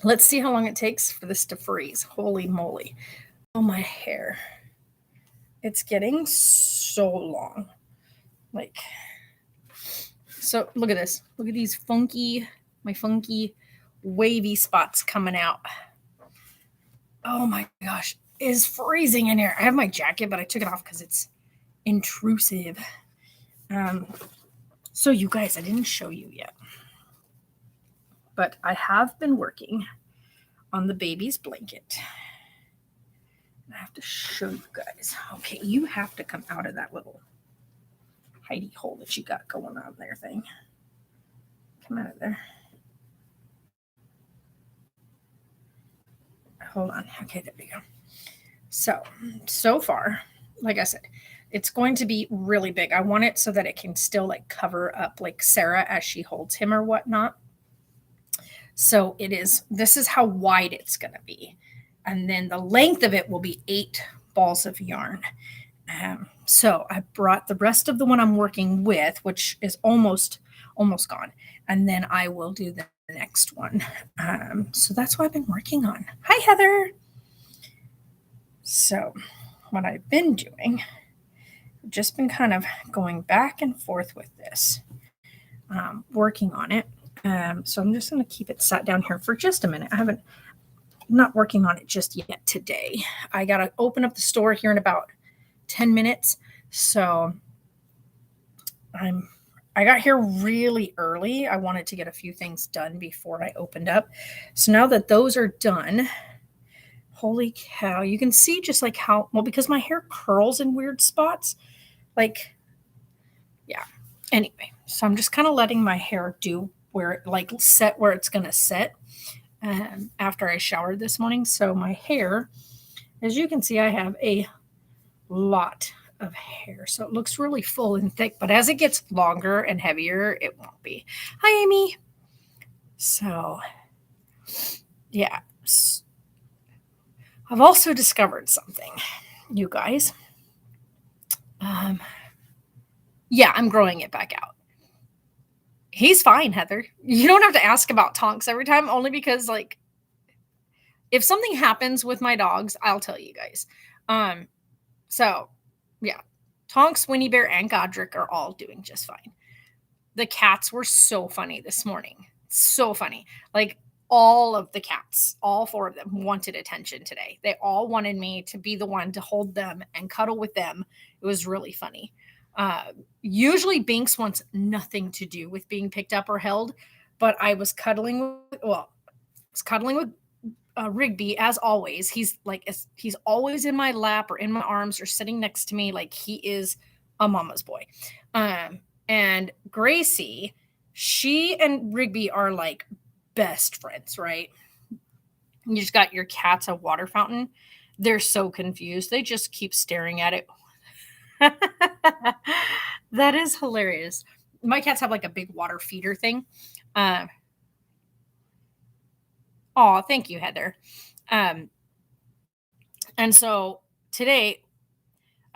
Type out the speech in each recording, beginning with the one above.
Let's see how long it takes for this to freeze. Holy moly. Oh, my hair. It's getting so long. Like, so look at this. Look at these my funky wavy spots coming out. Oh my gosh. It is freezing in here. I have my jacket, but I took it off because it's intrusive. So you guys, I didn't show you yet, but I have been working on the baby's blanket. I have to show you guys. Okay, you have to come out of that little hidey hole that you got going on there thing. Come out of there. Hold on. Okay, there we go. So far, like I said, it's going to be really big. I want it so that it can still like cover up like Sarah as she holds him or whatnot. So this is how wide it's going to be. And then the length of it will be 8 balls of yarn. So I brought the rest of the one I'm working with, which is almost gone. And then I will do the next one. So that's what I've been working on. Hi, Heather. So what I've been doing, I've just been kind of going back and forth with this, working on it. So I'm just going to keep it sat down here for just a minute. I'm not working on it just yet today. I got to open up the store here in about 10 minutes. So I got here really early. I wanted to get a few things done before I opened up. So now that those are done, holy cow, you can see just like how, well, because my hair curls in weird spots, like, yeah. Anyway, so I'm just kind of letting my hair do where it like set where it's going to sit after I showered this morning. So my hair, as you can see, I have a lot of hair. So it looks really full and thick, but as it gets longer and heavier, it won't be. Hi, Amy. So, yeah. I've also discovered something, you guys. Yeah, I'm growing it back out. He's fine, Heather. You don't have to ask about Tonks every time, only because, like, if something happens with my dogs, I'll tell you guys. So, yeah. Tonks, Winnie Bear, and Godric are all doing just fine. The cats were so funny this morning. So funny. Like, all of the cats, all 4 of them, wanted attention today. They all wanted me to be the one to hold them and cuddle with them. It was really funny. Usually Binks wants nothing to do with being picked up or held, but I was cuddling with Rigby as always. He's always in my lap or in my arms or sitting next to me. Like, he is a mama's boy. And Gracie, she and Rigby are like best friends, right? You just got your cat's a water fountain. They're so confused. They just keep staring at it. That is hilarious. My cats have like a big water feeder thing. Oh, thank you, Heather. And so today,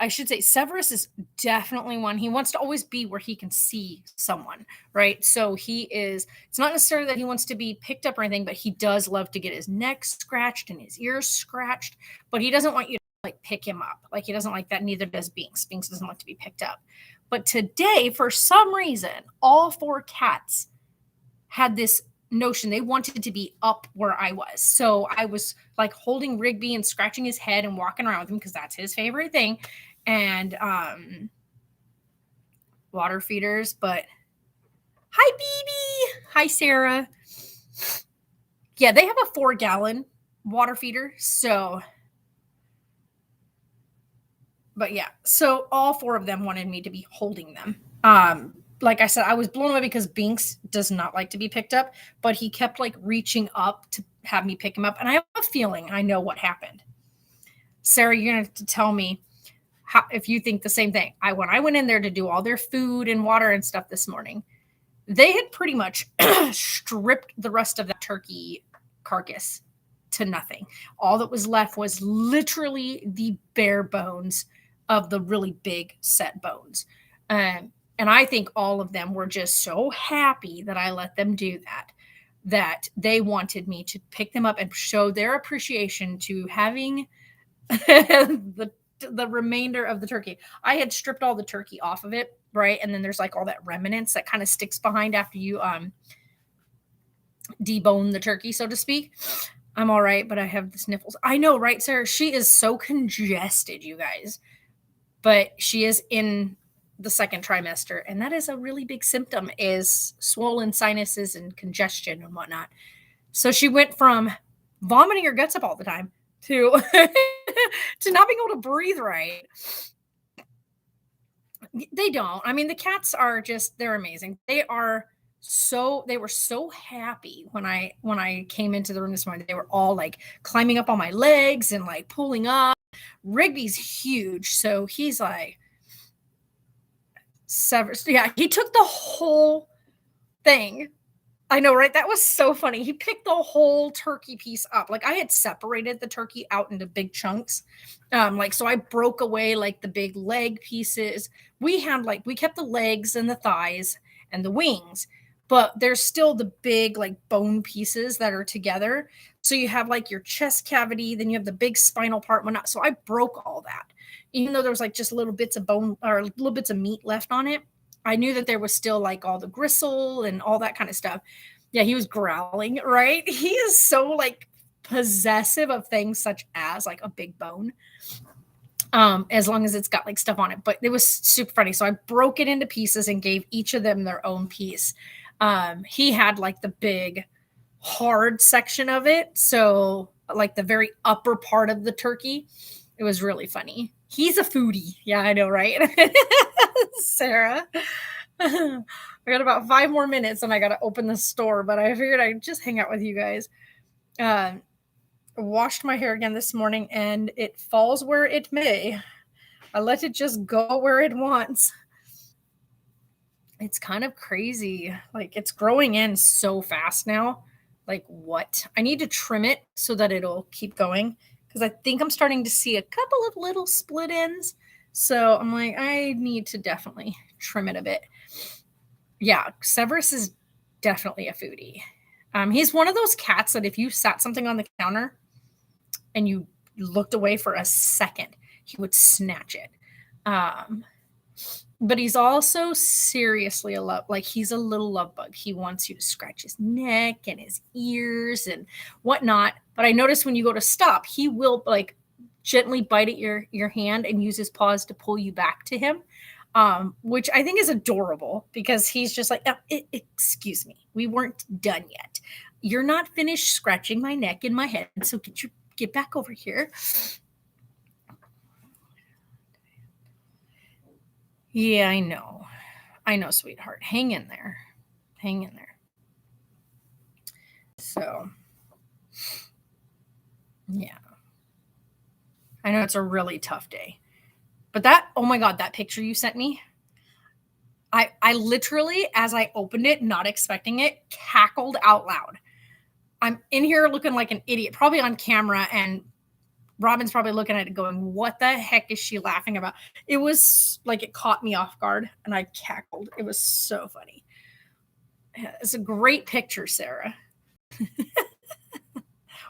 I should say Severus is definitely one. He wants to always be where he can see someone, right? So it's not necessarily that he wants to be picked up or anything, but he does love to get his neck scratched and his ears scratched, but he doesn't want you to like pick him up. Like, he doesn't like that. Neither does Binks. Binks doesn't like to be picked up. But today, for some reason, all 4 cats had this notion they wanted to be up where I was. So I was like holding Rigby and scratching his head and walking around with him because that's his favorite thing. And water feeders. But hi, BB. Hi, Sarah. Yeah, they have a 4-gallon water feeder. So, but yeah, so all 4 of them wanted me to be holding them. Like I said, I was blown away because Binks does not like to be picked up, but he kept like reaching up to have me pick him up. And I have a feeling I know what happened. Sarah, you're going to have to tell me if you think the same thing. When I went in there to do all their food and water and stuff this morning, they had pretty much stripped the rest of that turkey carcass to nothing. All that was left was literally the bare bones of the really big set bones. And I think all of them were just so happy that I let them do that. that they wanted me to pick them up and show their appreciation to having the remainder of the turkey. I had stripped all the turkey off of it, right? And then there's like all that remnants that kind of sticks behind after you debone the turkey, so to speak. I'm all right, but I have the sniffles. I know, right, Sarah? She is so congested, you guys. But she is in the second trimester, and that is a really big symptom, is swollen sinuses and congestion and whatnot. So she went from vomiting her guts up all the time to to not being able to breathe right. They don't. I mean, the cats are just, they're amazing. They were so happy when I came into the room this morning. They were all like climbing up on my legs and like pulling up. Rigby's huge, so he's like yeah, he took the whole thing. I know, right? That was so funny. He picked the whole turkey piece up. Like I had separated the turkey out into big chunks. Like so I broke away like the big leg pieces. We kept the legs and the thighs and the wings, but there's still the big like bone pieces that are together. So you have like your chest cavity, then you have the big spinal part, whatnot. So I broke all that. Even though there was like just little bits of bone or little bits of meat left on it, I knew that there was still like all the gristle and all that kind of stuff. Yeah, he was growling, right? He is so like possessive of things such as like a big bone. As long as it's got like stuff on it. But it was super funny. So I broke it into pieces and gave each of them their own piece. He had like the big hard section of it. So like the very upper part of the turkey. It was really funny. He's a foodie. Yeah, I know, right? Sarah. I got about 5 more minutes and I got to open the store, but I figured I'd just hang out with you guys. Washed my hair again this morning and it falls where it may. I let it just go where it wants. It's kind of crazy. Like it's growing in so fast now. Like what? I need to trim it so that it'll keep going because I think I'm starting to see a couple of little split ends. So I'm like, I need to definitely trim it a bit. Yeah, Severus is definitely a foodie. He's one of those cats that if you sat something on the counter and you looked away for a second, he would snatch it. But he's also seriously he's a little love bug. He wants you to scratch his neck and his ears and whatnot. But I noticed when you go to stop, he will like gently bite at your hand and use his paws to pull you back to him. Which I think is adorable because he's just like, excuse me, we weren't done yet. You're not finished scratching my neck and my head, so get back over here. Yeah, I know, sweetheart. Hang in there. So, yeah, I know it's a really tough day. But oh my God, that picture you sent me, I literally, as I opened it, not expecting it, cackled out loud. I'm in here looking like an idiot, probably on camera, and Robin's probably looking at it going, what the heck is she laughing about? It was like it caught me off guard, and I cackled. It was so funny. It's a great picture, Sarah.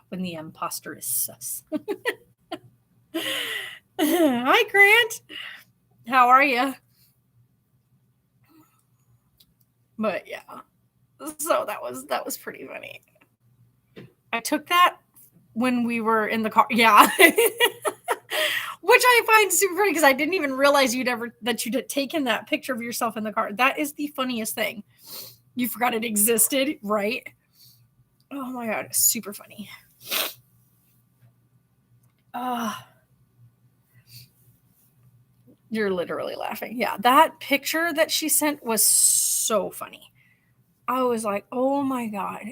When the imposter is sus. Hi, Grant. How are you? But yeah, so that was pretty funny. I took that when we were in the car. Yeah. Which I find super funny because I didn't even realize you'd taken that picture of yourself in the car. That is the funniest thing. You forgot it existed, right? Oh my God, super funny. You're literally laughing. Yeah, that picture that she sent was so funny. I was like, oh my God.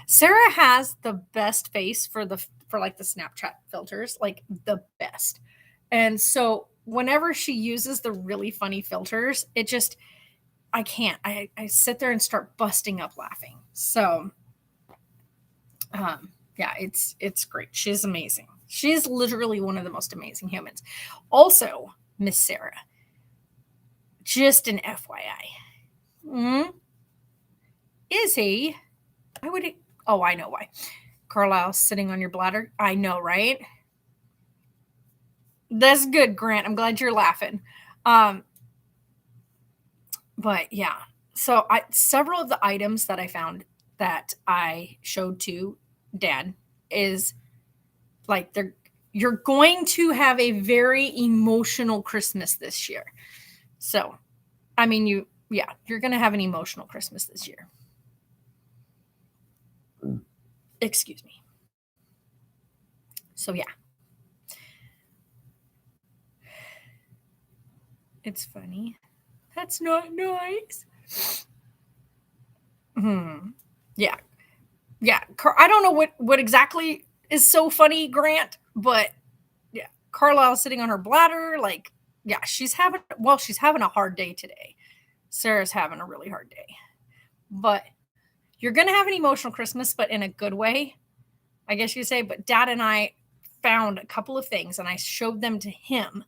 Sarah has the best face for like the Snapchat filters, like the best. And so whenever she uses the really funny filters, I can't. I sit there and start busting up laughing. So yeah, it's great. She's amazing. She's literally one of the most amazing humans. Also, Miss Sarah, just an FYI. Izzy Why would it? Oh, I know why. Carlisle sitting on your bladder. I know, right? That's good, Grant. I'm glad you're laughing. Um, but yeah, so several of the items that I found that I showed to Dad is like you're going to have a very emotional Christmas this year. So, I mean, you're going to have an emotional Christmas this year. Excuse me. So, yeah. It's funny. That's not nice. Yeah. Yeah. I don't know what exactly is so funny, Grant, but yeah, Carlisle's sitting on her bladder. Like, yeah, she's having a hard day today. Sarah's having a really hard day. But you're going to have an emotional Christmas, but in a good way, I guess you say. But Dad and I found a couple of things and I showed them to him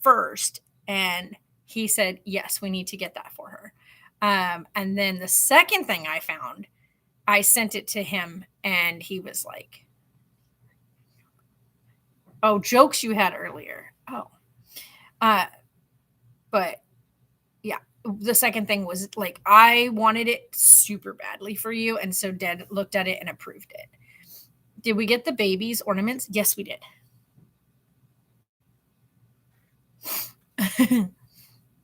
first. And he said, yes, we need to get that for her. And then the second thing I found, I sent it to him and he was like, oh, jokes you had earlier. Oh. But yeah, the second thing was like, I wanted it super badly for you. And so Dad looked at it and approved it. Did we get the baby's ornaments? Yes, we did.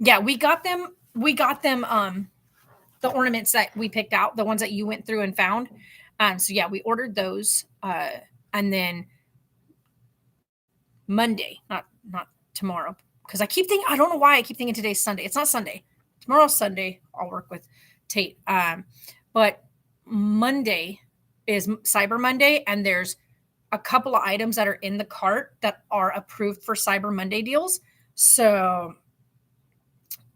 Yeah, we got them. The ornaments that we picked out, the ones that you went through and found. So yeah, we ordered those. And then Monday, not tomorrow, because I don't know why I keep thinking today's Sunday. It's not Sunday. Tomorrow's Sunday. I'll work with Tate. But Monday is Cyber Monday, and there's a couple of items that are in the cart that are approved for Cyber Monday deals. So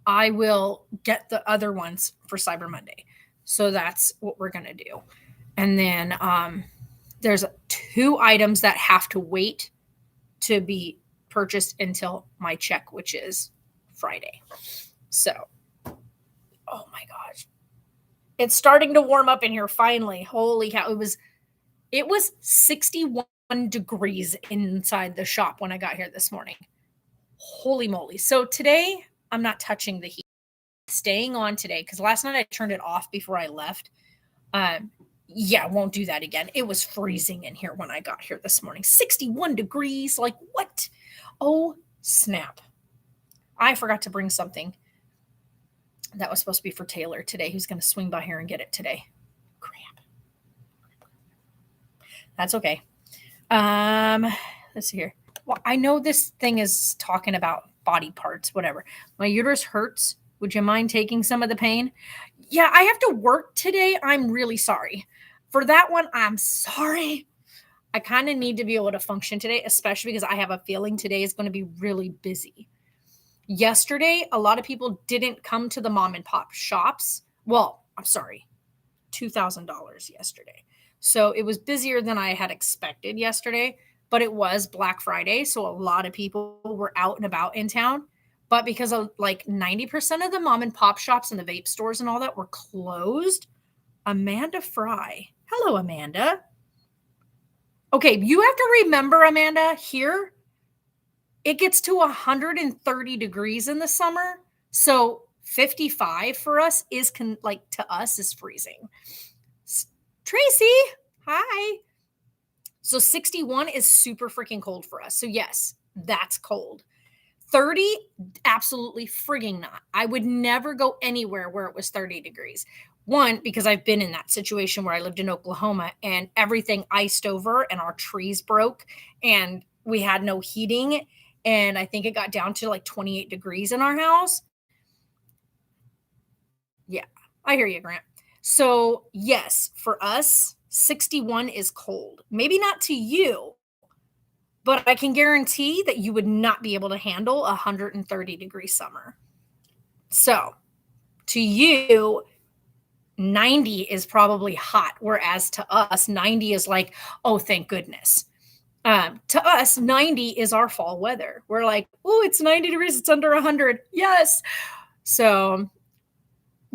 I will get the other ones for Cyber Monday. So that's what we're going to do. And then there's 2 items that have to wait to be purchased until my check, which is Friday. So, oh my gosh. It's starting to warm up in here finally. Holy cow. It was 61 degrees inside the shop when I got here this morning. Holy moly. So today I'm not touching the heat. Staying on today because last night I turned it off before I left. Yeah, won't do that again. It was freezing in here when I got here this morning. 61 degrees. Like what? Oh, snap. I forgot to bring something that was supposed to be for Taylor today. He's going to swing by here and get it today. Crap. That's okay. Let's see here. Well, I know this thing is talking about body parts, whatever. My uterus hurts. Would you mind taking some of the pain? Yeah, I have to work today. I'm really sorry. For that one, I'm sorry. I kind of need to be able to function today, especially because I have a feeling today is going to be really busy. Yesterday, a lot of people didn't come to the mom and pop shops. Well, I'm sorry, $2,000 yesterday. So it was busier than I had expected yesterday, but it was Black Friday. So a lot of people were out and about in town. But because of like 90% of the mom and pop shops and the vape stores and all that were closed, Amanda Fry. Hello, Amanda. Okay, you have to remember, Amanda, here it gets to 130 degrees in the summer. So 55 for us is to us is freezing. Tracy, hi. So 61 is super freaking cold for us. So yes, that's cold. 30, absolutely frigging not. I would never go anywhere where it was 30 degrees. One, because I've been in that situation where I lived in Oklahoma and everything iced over and our trees broke and we had no heating. And I think it got down to like 28 degrees in our house. Yeah, I hear you, Grant. So yes, for us, 61 is cold. Maybe not to you, but I can guarantee that you would not be able to handle 130 degree summer. So to you, 90 is probably hot, whereas to us, 90 is like, oh, thank goodness. To us, 90 is our fall weather. We're like, oh, it's 90 degrees. It's under 100. Yes. So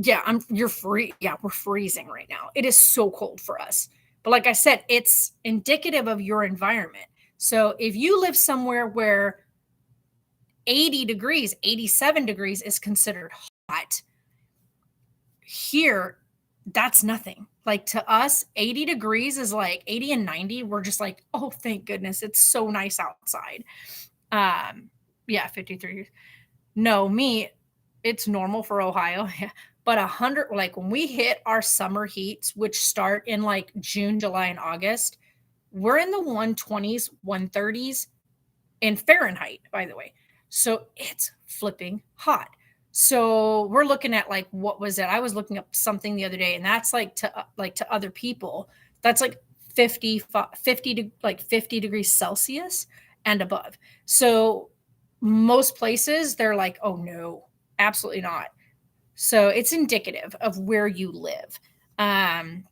Yeah, you're free. Yeah, we're freezing right now. It is so cold for us. But like I said, it's indicative of your environment. So if you live somewhere where 80 degrees, 87 degrees is considered hot, here that's nothing. Like to us, 80 degrees is like 80 and 90. We're just like, oh, thank goodness. It's so nice outside. Um, yeah, 53. No, me, it's normal for Ohio. But 100, like when we hit our summer heats, which start in like June, July, and August, we're in the 120s, 130s in Fahrenheit, by the way. So it's flipping hot. So we're looking at like what was it? I was looking up something the other day, and that's like to other people, that's like 50 to like 50 degrees Celsius and above. So most places they're like, oh no, absolutely not. So it's indicative of where you live. Um,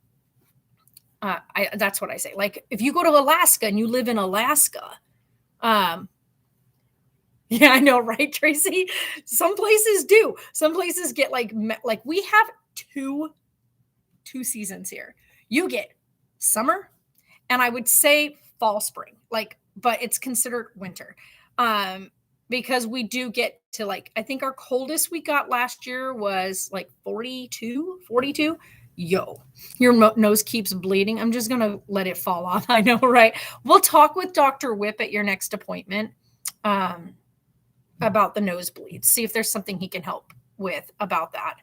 that's what I say. Like if you go to Alaska and you live in Alaska, um, yeah, I know, right, Tracy? Some places do. Some places get like we have two seasons here. You get summer and I would say fall spring. Like but it's considered winter. Um because we do get to like I think our coldest we got last year was like 42, 42. Yo, your nose keeps bleeding. I'm just going to let it fall off. I know, right? We'll talk with Dr. Whip at your next appointment. Um about the nosebleeds. See if there's something he can help with about that.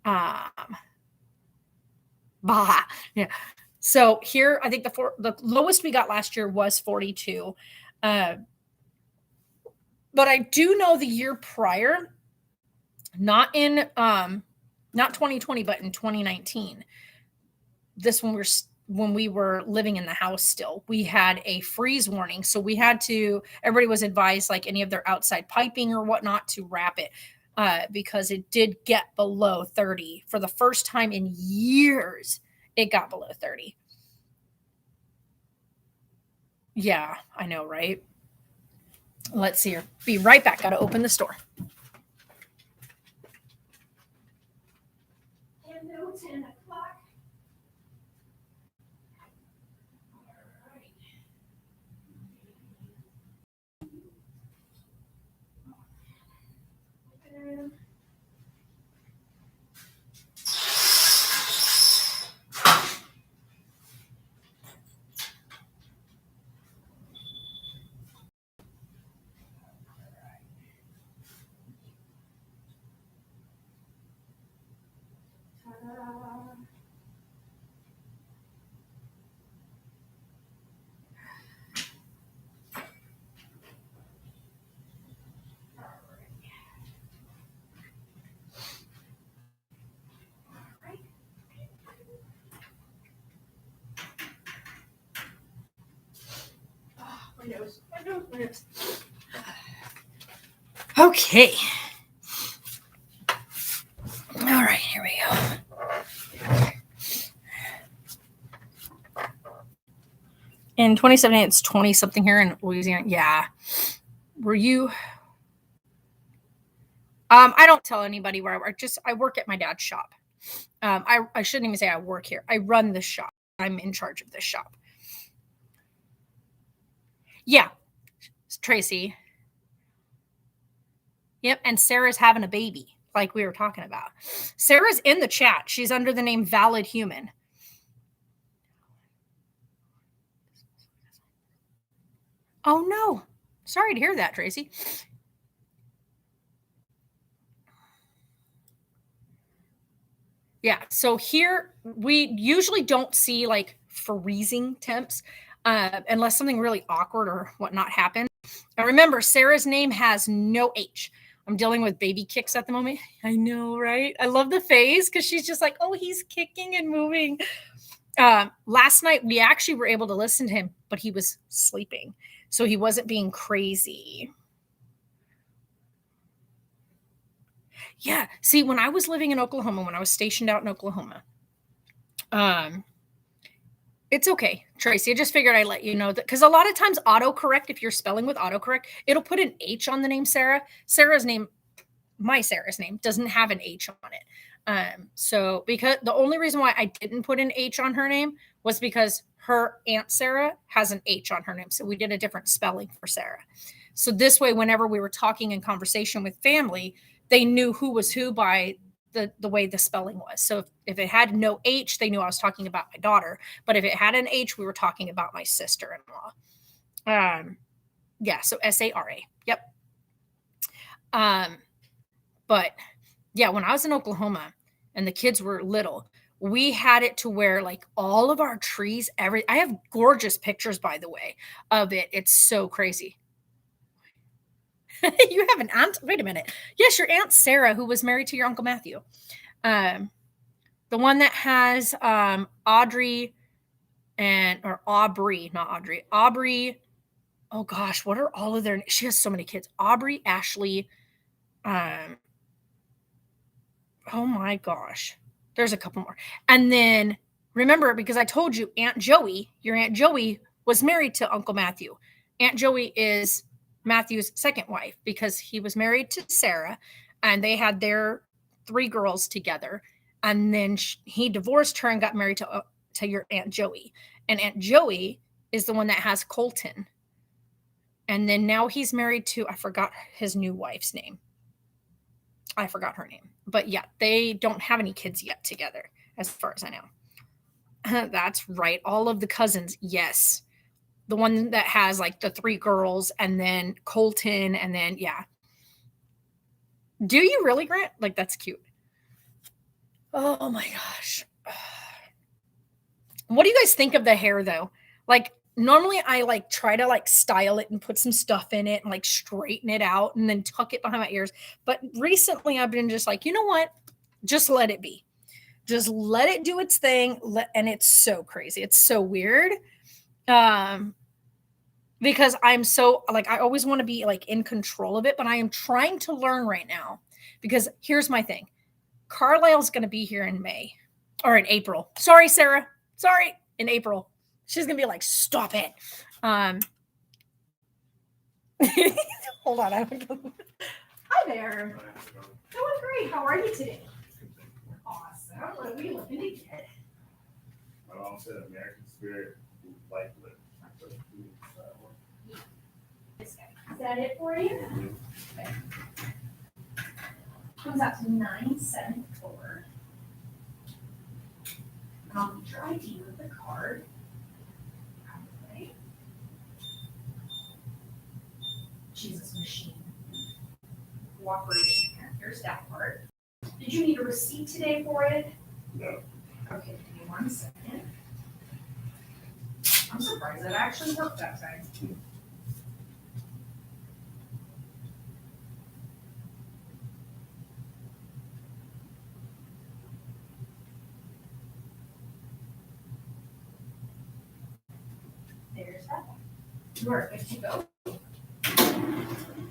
Um, bah, yeah. So here, I think the lowest we got last year was 42. Uh, but I do know the year prior, not in not 2020, but in 2019. This when we were living in the house still, we had a freeze warning. So we had to, everybody was advised, like any of their outside piping or whatnot, to wrap it because it did get below 30. For the first time in years, it got below 30. Yeah, I know, right? Let's see here. Be right back. Got to open the store. Hello, 10 o'clock. My nose. Okay. All right, here we go. In 2017, it's 20 something here in Louisiana. Yeah. Were you? I don't tell anybody where I work. Just I work at my dad's shop. I shouldn't even say I work here. I run this shop. I'm in charge of this shop. Yeah, Tracy. Yep, and Sarah's having a baby, like we were talking about. Sarah's in the chat. She's under the name Valid Human. Oh no. Sorry to hear that, Tracy. Yeah, so here we usually don't see like freezing temps unless something really awkward or whatnot happens. And remember, Sarah's name has no H. I'm dealing with baby kicks at the moment. I know, right? I love the face because she's just like, oh, he's kicking and moving. Last night, we actually were able to listen to him, but he was sleeping. So he wasn't being crazy. Yeah. See, when I was living in Oklahoma, when I was stationed out in Oklahoma, it's okay, Tracy. I just figured I'd let you know that because a lot of times autocorrect, if you're spelling with autocorrect, it'll put an H on the name Sarah. My Sarah's name doesn't have an H on it. So because the only reason why I didn't put an H on her name was because her Aunt Sarah has an H on her name. So we did a different spelling for Sarah. So this way, whenever we were talking in conversation with family, they knew who was who by the way the spelling was. So if it had no H, they knew I was talking about my daughter. But if it had an H, we were talking about my sister-in-law. Yeah, so Sara. Yep. But yeah, when I was in Oklahoma and the kids were little, we had it to where like all of our trees, I have gorgeous pictures, by the way, of it. It's so crazy. You have an aunt? Wait a minute. Yes, your Aunt Sarah, who was married to your Uncle Matthew. The one that has Audrey or Aubrey, not Audrey. Aubrey. Oh gosh, what are all of their? She has so many kids. Aubrey, Ashley. Oh my gosh, there's a couple more. And then remember, because I told you, Aunt Joey, your Aunt Joey was married to Uncle Matthew. Aunt Joey is Matthew's second wife because he was married to Sarah, and they had their 3 girls together. And then he divorced her and got married to your Aunt Joey. And Aunt Joey is the one that has Colton. And then now he's married to, I forgot his new wife's name. I forgot her name. But yeah, they don't have any kids yet together, as far as I know. That's right. All of the cousins, yes. The one that has like the 3 girls and then Colton and then, yeah. Do you really, Grant? Like, that's cute. Oh my gosh. What do you guys think of the hair though? Like, normally I like try to like style it and put some stuff in it and like straighten it out and then tuck it behind my ears. But recently I've been just like, you know what? Just let it be. Just let it do its thing. And it's so crazy. It's so weird. Because I'm so like, I always want to be like in control of it, but I am trying to learn right now because here's my thing. Carlisle's going to be here in May or in April. Sorry, Sarah. Sorry. In April. She's going to be like, stop it. Hold on. Hi there. Doing great. How are you today? Awesome. What are we looking to get? My mom said American Spirit light lip. Is that it for you? Okay. Comes out to $974. And I'll need your ID with the card. Okay. Jesus machine. Cooperation here. Here's that part. Did you need a receipt today for it? No. Okay, give me 1 second. I'm surprised that actually worked that time. There's that one. You are good to go.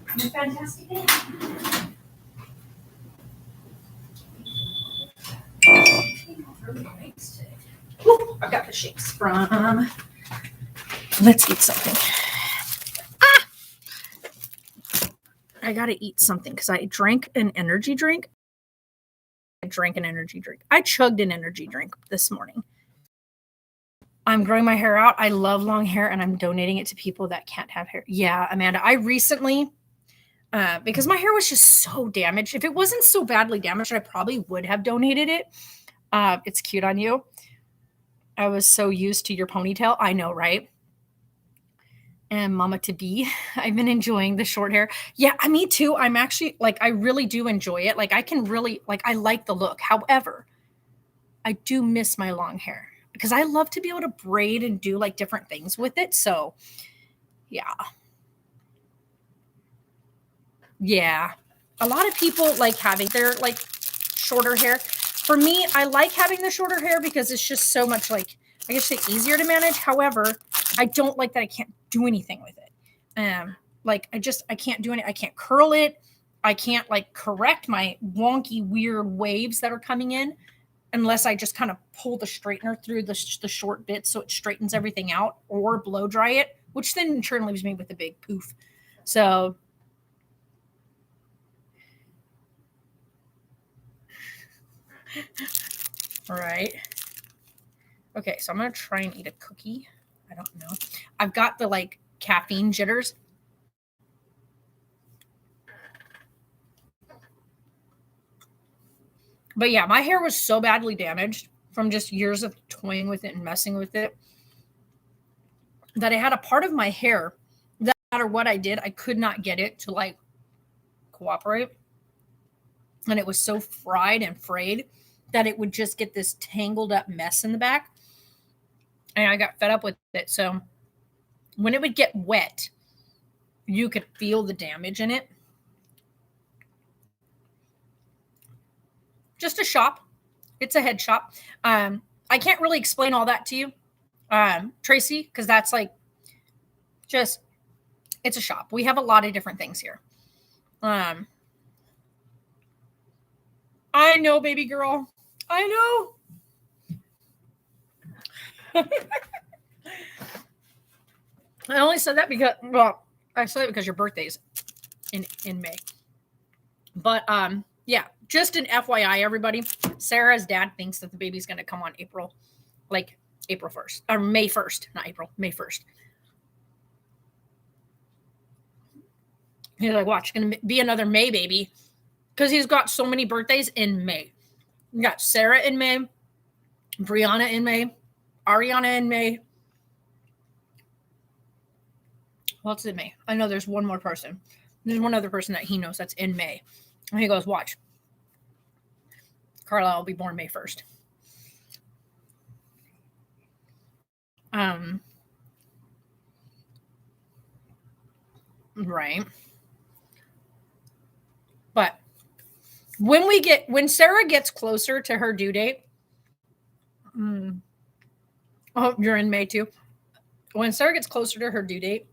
Have a fantastic day. Ooh, I've got the shakes from. Let's eat something. I gotta eat something because I drank an energy drink. I chugged an energy drink this morning. I'm growing my hair out. I love long hair and I'm donating it to people that can't have hair. Yeah, Amanda, I recently, because my hair was just so damaged. If it wasn't so badly damaged, I probably would have donated it. It's cute on you. I was so used to your ponytail. I know, right? And mama to be, I've been enjoying the short hair. Yeah, me too. I'm actually like, I really do enjoy it. Like I can really, like, I like the look. However, I do miss my long hair because I love to be able to braid and do like different things with it. So yeah. Yeah. A lot of people like having their like shorter hair. For me, I like having the shorter hair because it's just so much like, I guess it's easier to manage. However, I don't like that I can't do anything with it. Like I can't do any, I can't curl it. I can't like correct my wonky, weird waves that are coming in unless I just kind of pull the straightener through the short bit so it straightens everything out or blow dry it, which then in turn leaves me with a big poof. So All right. Okay, so I'm going to try and eat a cookie. I don't know. I've got the like caffeine jitters. But yeah, my hair was so badly damaged from just years of toying with it and messing with it that I had a part of my hair that no matter what I did, I could not get it to like cooperate. And it was so fried and frayed that it would just get this tangled up mess in the back. And I got fed up with it. So when it would get wet, you could feel the damage in it. Just a shop. It's a head shop. I can't really explain all that to you, Tracy, because that's like just, it's a shop. We have a lot of different things here. I know, baby girl. I know. I only said that because, well, I said it because your birthday's in May. But yeah, just an FYI, everybody. Sarah's dad thinks that the baby's going to come on April 1st, or May 1st, not April, May 1st. He's like, watch, it's going to be another May baby because he's got so many birthdays in May. We got Sarah in May, Brianna in May, Ariana in May. What's in May? I know there's one more person. There's one other person that he knows that's in May. And he goes, watch. Carla will be born May 1st. Right. But when Sarah gets closer to her due date, oh, you're in May too. When Sarah gets closer to her due date,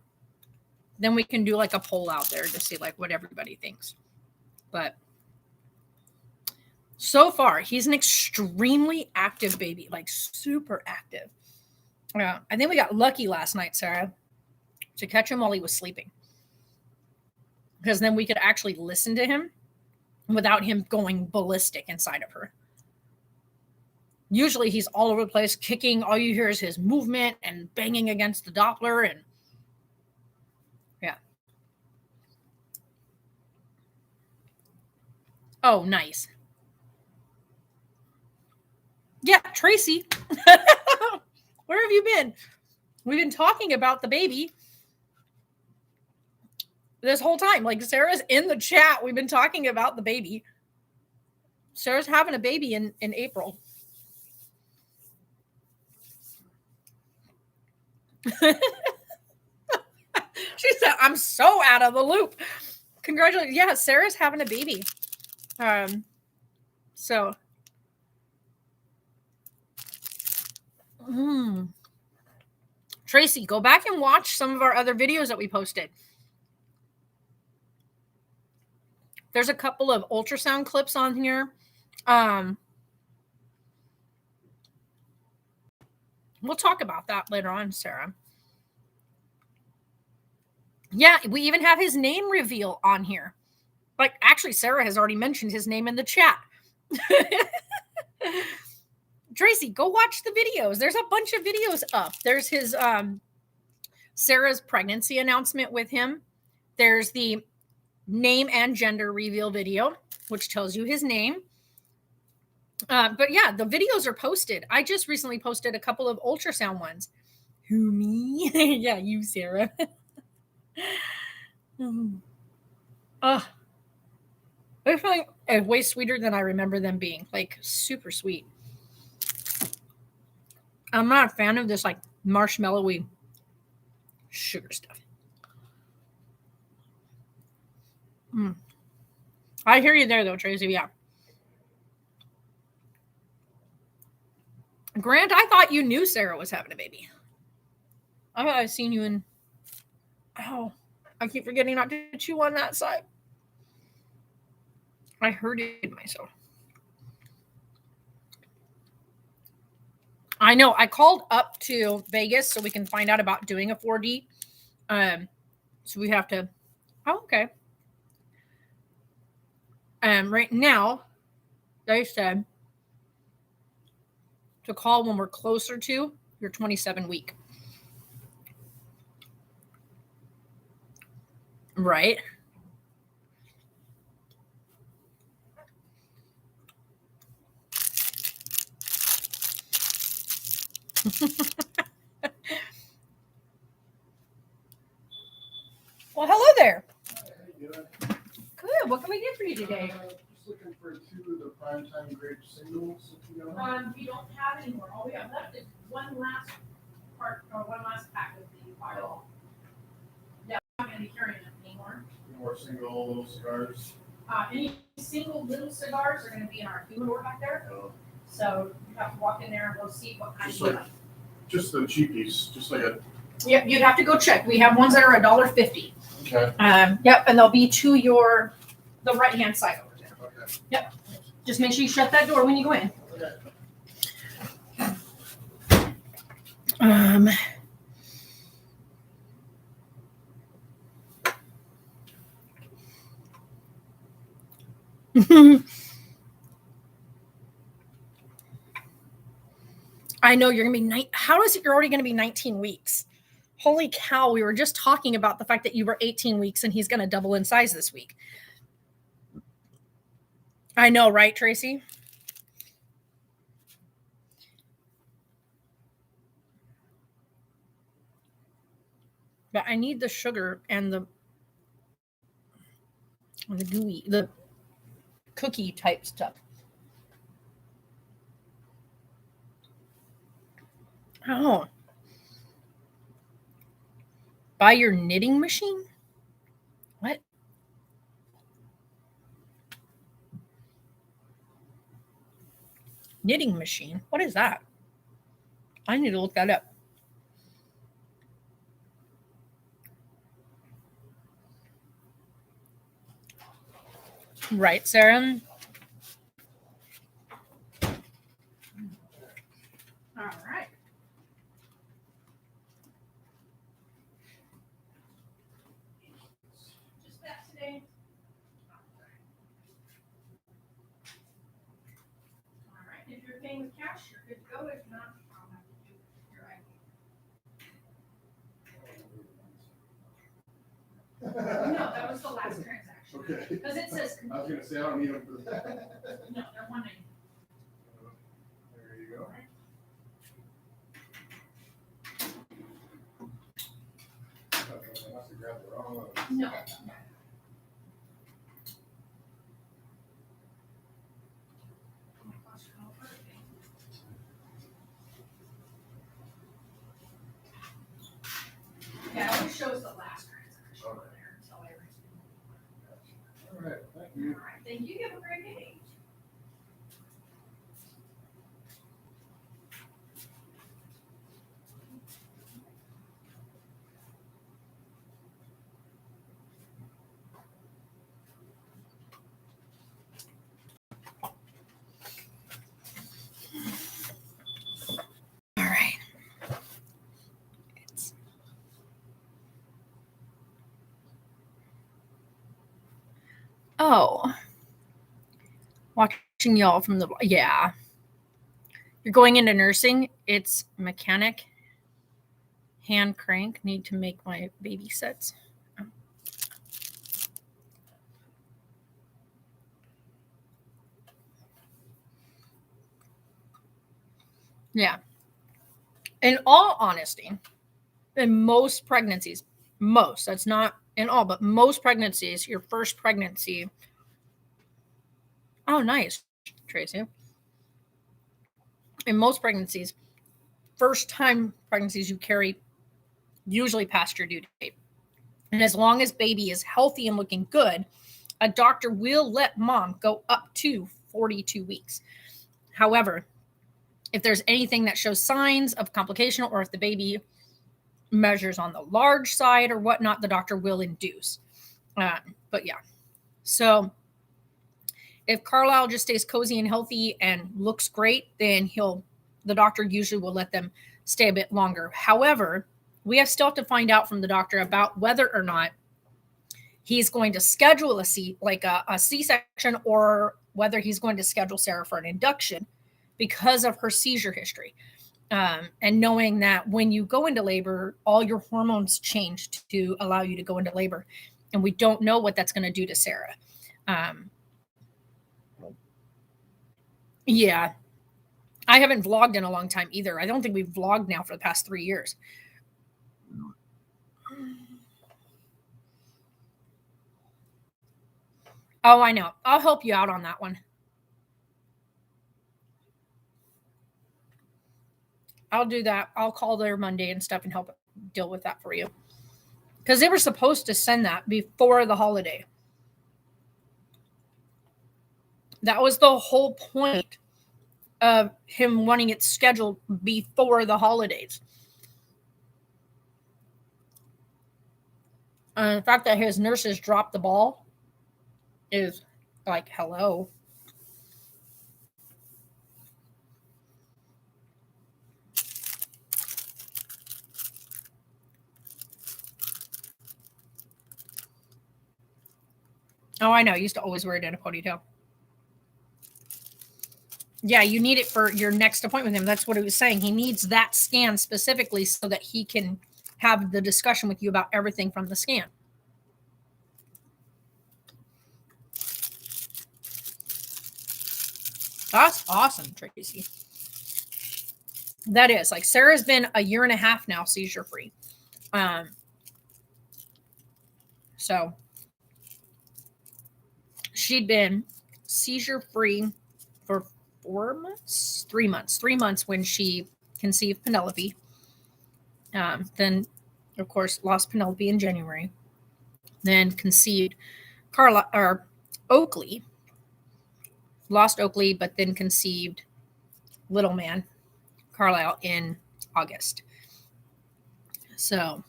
then we can do like a poll out there to see like what everybody thinks. But so far, he's an extremely active baby, like super active. Yeah, I think we got lucky last night, Sarah, to catch him while he was sleeping. Because then we could actually listen to him without him going ballistic inside of her. Usually he's all over the place, kicking. All you hear is his movement and banging against the Doppler. And yeah. Oh, nice. Yeah, Tracy. Where have you been? We've been talking about the baby this whole time. Like, Sarah's in the chat. We've been talking about the baby. Sarah's having a baby in April. She said, I'm so out of the loop. Congratulations. Yeah, Sarah's having a baby. So. Tracy, go back and watch some of our other videos that we posted. There's a couple of ultrasound clips on here. We'll talk about that later on, Sarah. Yeah, we even have his name reveal on here. Like, actually, Sarah has already mentioned his name in the chat. Tracy, go watch the videos. There's a bunch of videos up. There's his Sarah's pregnancy announcement with him. There's the name and gender reveal video, which tells you his name. But yeah, the videos are posted. I just recently posted a couple of ultrasound ones. Who, me? Yeah, you, Sarah. They're feeling way sweeter than I remember them being. Like, super sweet. I'm not a fan of this like marshmallowy sugar stuff. I hear you there though, Tracy. Yeah. Grant, I thought you knew Sarah was having a baby. I thought I'd seen you in. Oh, I keep forgetting not to chew on that side. I hurted myself. I know. I called up to Vegas so we can find out about doing a 4D. So we have to. Oh, okay. Right now, they said to call when we're closer to your 27 week. Right? Well, hello there. Good. What can we get for you today? Just looking for 2 of the primetime grade singles. We don't have anymore. All we have left is one last part or one last pack of the bottle. Yeah, I'm not going to be carrying them anymore. More single little cigars. Any single little cigars are going to be in our humidor back there. Oh. So you have to walk in there and go see what kind Just you like- like. Just the cheapies, just like a. Yep, you'd have to go check. We have ones that are $1.50. Okay. Yep, and they'll be to the right hand side over there. Okay. Yep. Just make sure you shut that door when you go in. Okay. I know you're gonna be how is it you're already gonna be 19 weeks? Holy cow, we were just talking about the fact that you were 18 weeks and he's gonna double in size this week. I know, right, Tracy? But I need the sugar and the gooey, the cookie type stuff. Oh. Buy your knitting machine? What? Knitting machine? What is that? I need to look that up. Right, Sarah? All right. Just that today. All right. If you're paying with cash, you're good to go. If not, I'll have to do your ID. No, that was the last transaction. Okay. Because it says I was gonna say, I don't need them for that. no, they're 190. There you go. I must have grabbed the wrong one. No. Yeah, it always shows the last transaction over there until everything. All right, thank you. All right, thank you. You have a great day. All right. Oh. Watching y'all from the yeah. You're going into nursing. It's mechanic, hand crank. Need to make my baby sets. Yeah. In all honesty, in most pregnancies, that's not in all, but most pregnancies, your first pregnancy. Oh, nice, Tracy. In most pregnancies, first time pregnancies, you carry usually past your due date. And as long as baby is healthy and looking good, a doctor will let mom go up to 42 weeks. However, if there's anything that shows signs of complication or if the baby measures on the large side or whatnot, the doctor will induce. But yeah, so if Carlisle just stays cozy and healthy and looks great, then the doctor usually will let them stay a bit longer. However, we still have to find out from the doctor about whether or not he's going to schedule a C-section or whether he's going to schedule Sarah for an induction because of her seizure history. And knowing that when you go into labor, all your hormones change to allow you to go into labor. And we don't know what that's going to do to Sarah. Yeah. I haven't vlogged in a long time either. I don't think we've vlogged now for the past 3 years. Oh, I know. I'll help you out on that one. I'll do that. I'll call there Monday and stuff and help deal with that for you. Because they were supposed to send that before the holiday. That was the whole point of him wanting it scheduled before the holidays. The fact that his nurses dropped the ball is like, hello. Oh, I know. I used to always wear it in a ponytail. Yeah, you need it for your next appointment with him. That's what he was saying. He needs that scan specifically so that he can have the discussion with you about everything from the scan. That's awesome, Tracy. That is. Like, Sarah's been a year and a half now seizure free. So she'd been seizure free for 3 months when she conceived Penelope. Then, of course, lost Penelope in January. Then conceived Oakley. Lost Oakley, but then conceived little man, Carlisle, in August. So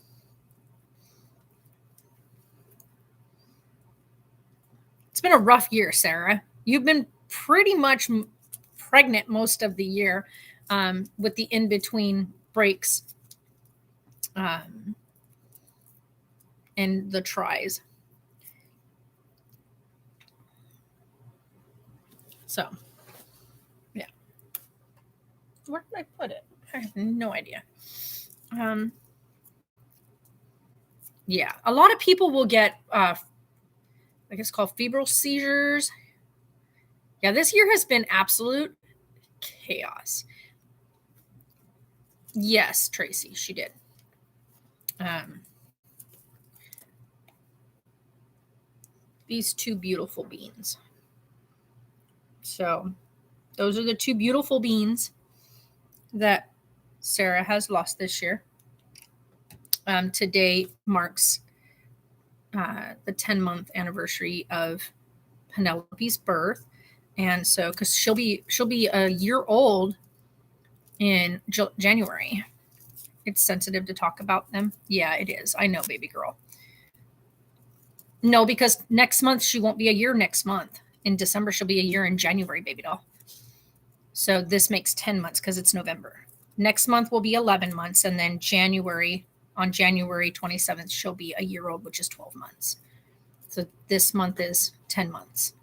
it's been a rough year, Sarah. You've been pretty much pregnant most of the year, with the in-between breaks and the tries. So, yeah. Where did I put it? I have no idea. Yeah, a lot of people will get, I guess, called febrile seizures. Yeah, this year has been absolute chaos. Yes, Tracy, she did. These two beautiful beans. So those are the two beautiful beans that Sarah has lost this year. Today marks the 10-month anniversary of Penelope's birth. And so, because she'll be a year old in January. It's sensitive to talk about them. Yeah, it is. I know, baby girl. No, because next month she won't be a year next month. In December, she'll be a year in January, baby doll. So this makes 10 months because it's November. Next month will be 11 months. And then on January 27th, she'll be a year old, which is 12 months. So this month is 10 months.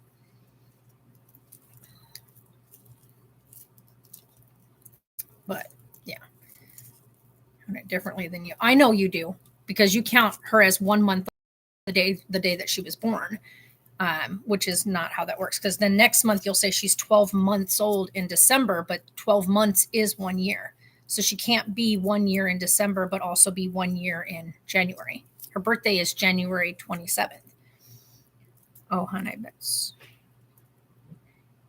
But yeah, count it differently than you. I know you do, because you count her as 1 month the day that she was born, which is not how that works. Because then next month you'll say she's 12 months old in December, but 12 months is 1 year. So she can't be 1 year in December, but also be 1 year in January. Her birthday is January 27th. Oh, honey, that's...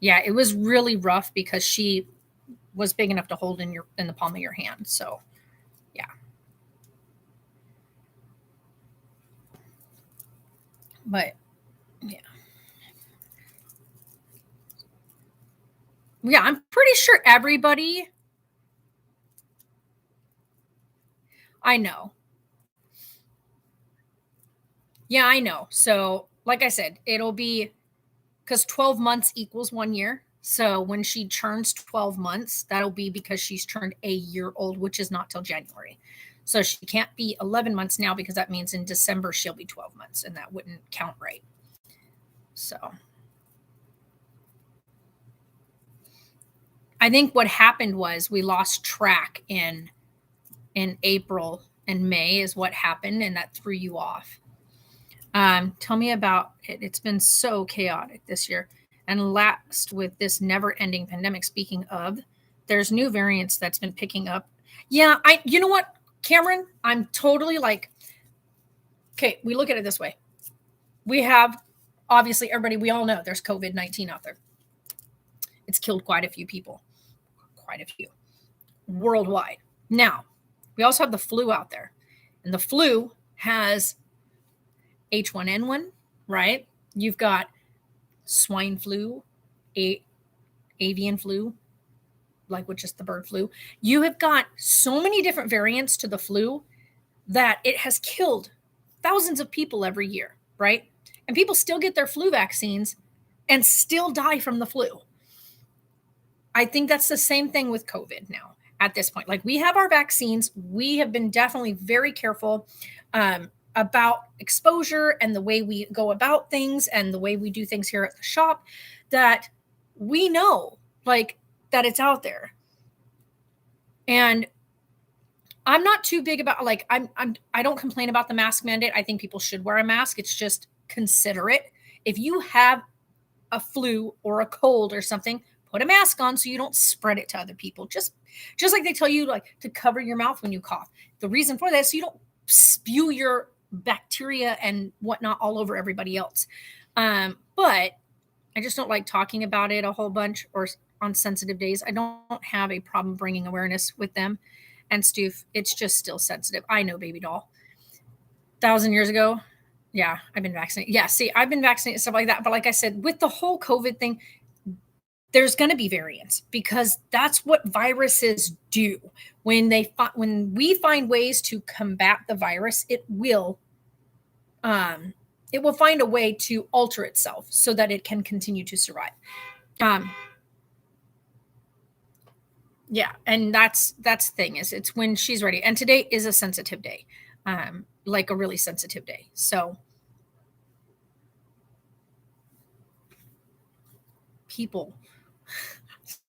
Yeah, it was really rough because she was big enough to hold in the palm of your hand. So, yeah. But, yeah. Yeah, I'm pretty sure everybody... I know. Yeah, I know. So, like I said, it'll be... Because 12 months equals 1 year. So when she turns 12 months, that'll be because she's turned a year old, which is not till January. So she can't be 11 months now, because that means in December she'll be 12 months, and that wouldn't count right. So I think what happened was we lost track in April and May is what happened, and that threw you off. Tell me about it. It's been so chaotic this year. And last with this never-ending pandemic, speaking of, there's new variants that's been picking up. Yeah, you know what, Cameron? I'm totally like, okay, we look at it this way. We have, obviously, everybody, we all know there's COVID-19 out there. It's killed quite a few people. Quite a few. Worldwide. Now, we also have the flu out there. And the flu has H1N1, right? You've got swine flu, avian flu, like which is the bird flu. You have got so many different variants to the flu that it has killed thousands of people every year, right? And people still get their flu vaccines and still die from the flu. I think that's the same thing with COVID now at this point. Like, we have our vaccines. We have been definitely very careful about exposure and the way we go about things and the way we do things here at the shop, that we know like that it's out there. And I'm not too big about like, I don't complain about the mask mandate. I think people should wear a mask. It's just considerate. If you have a flu or a cold or something, put a mask on so you don't spread it to other people. Just like they tell you like to cover your mouth when you cough. The reason for that is so you don't spew your bacteria and whatnot all over everybody else. But I just don't like talking about it a whole bunch or on sensitive days. I don't have a problem bringing awareness with them. And Stoof, it's just still sensitive. I know, baby doll. 1,000 years ago, yeah, I've been vaccinated. Yeah, see, I've been vaccinated, stuff like that. But like I said, with the whole COVID thing, there's going to be variants because that's what viruses do. When we find ways to combat the virus, it will find a way to alter itself so that it can continue to survive. Yeah, and that's the thing is it's when she's ready. And today is a sensitive day, like a really sensitive day. So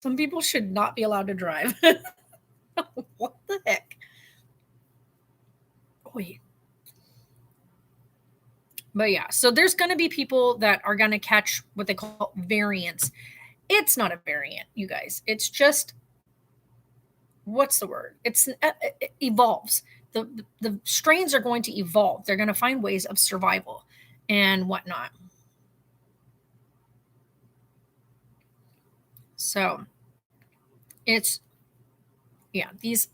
some people should not be allowed to drive. What the heck? Wait. But yeah, so there's going to be people that are going to catch what they call variants. It's not a variant, you guys. It's just, what's the word? It evolves. The strains are going to evolve. They're going to find ways of survival and whatnot. So it's, yeah, these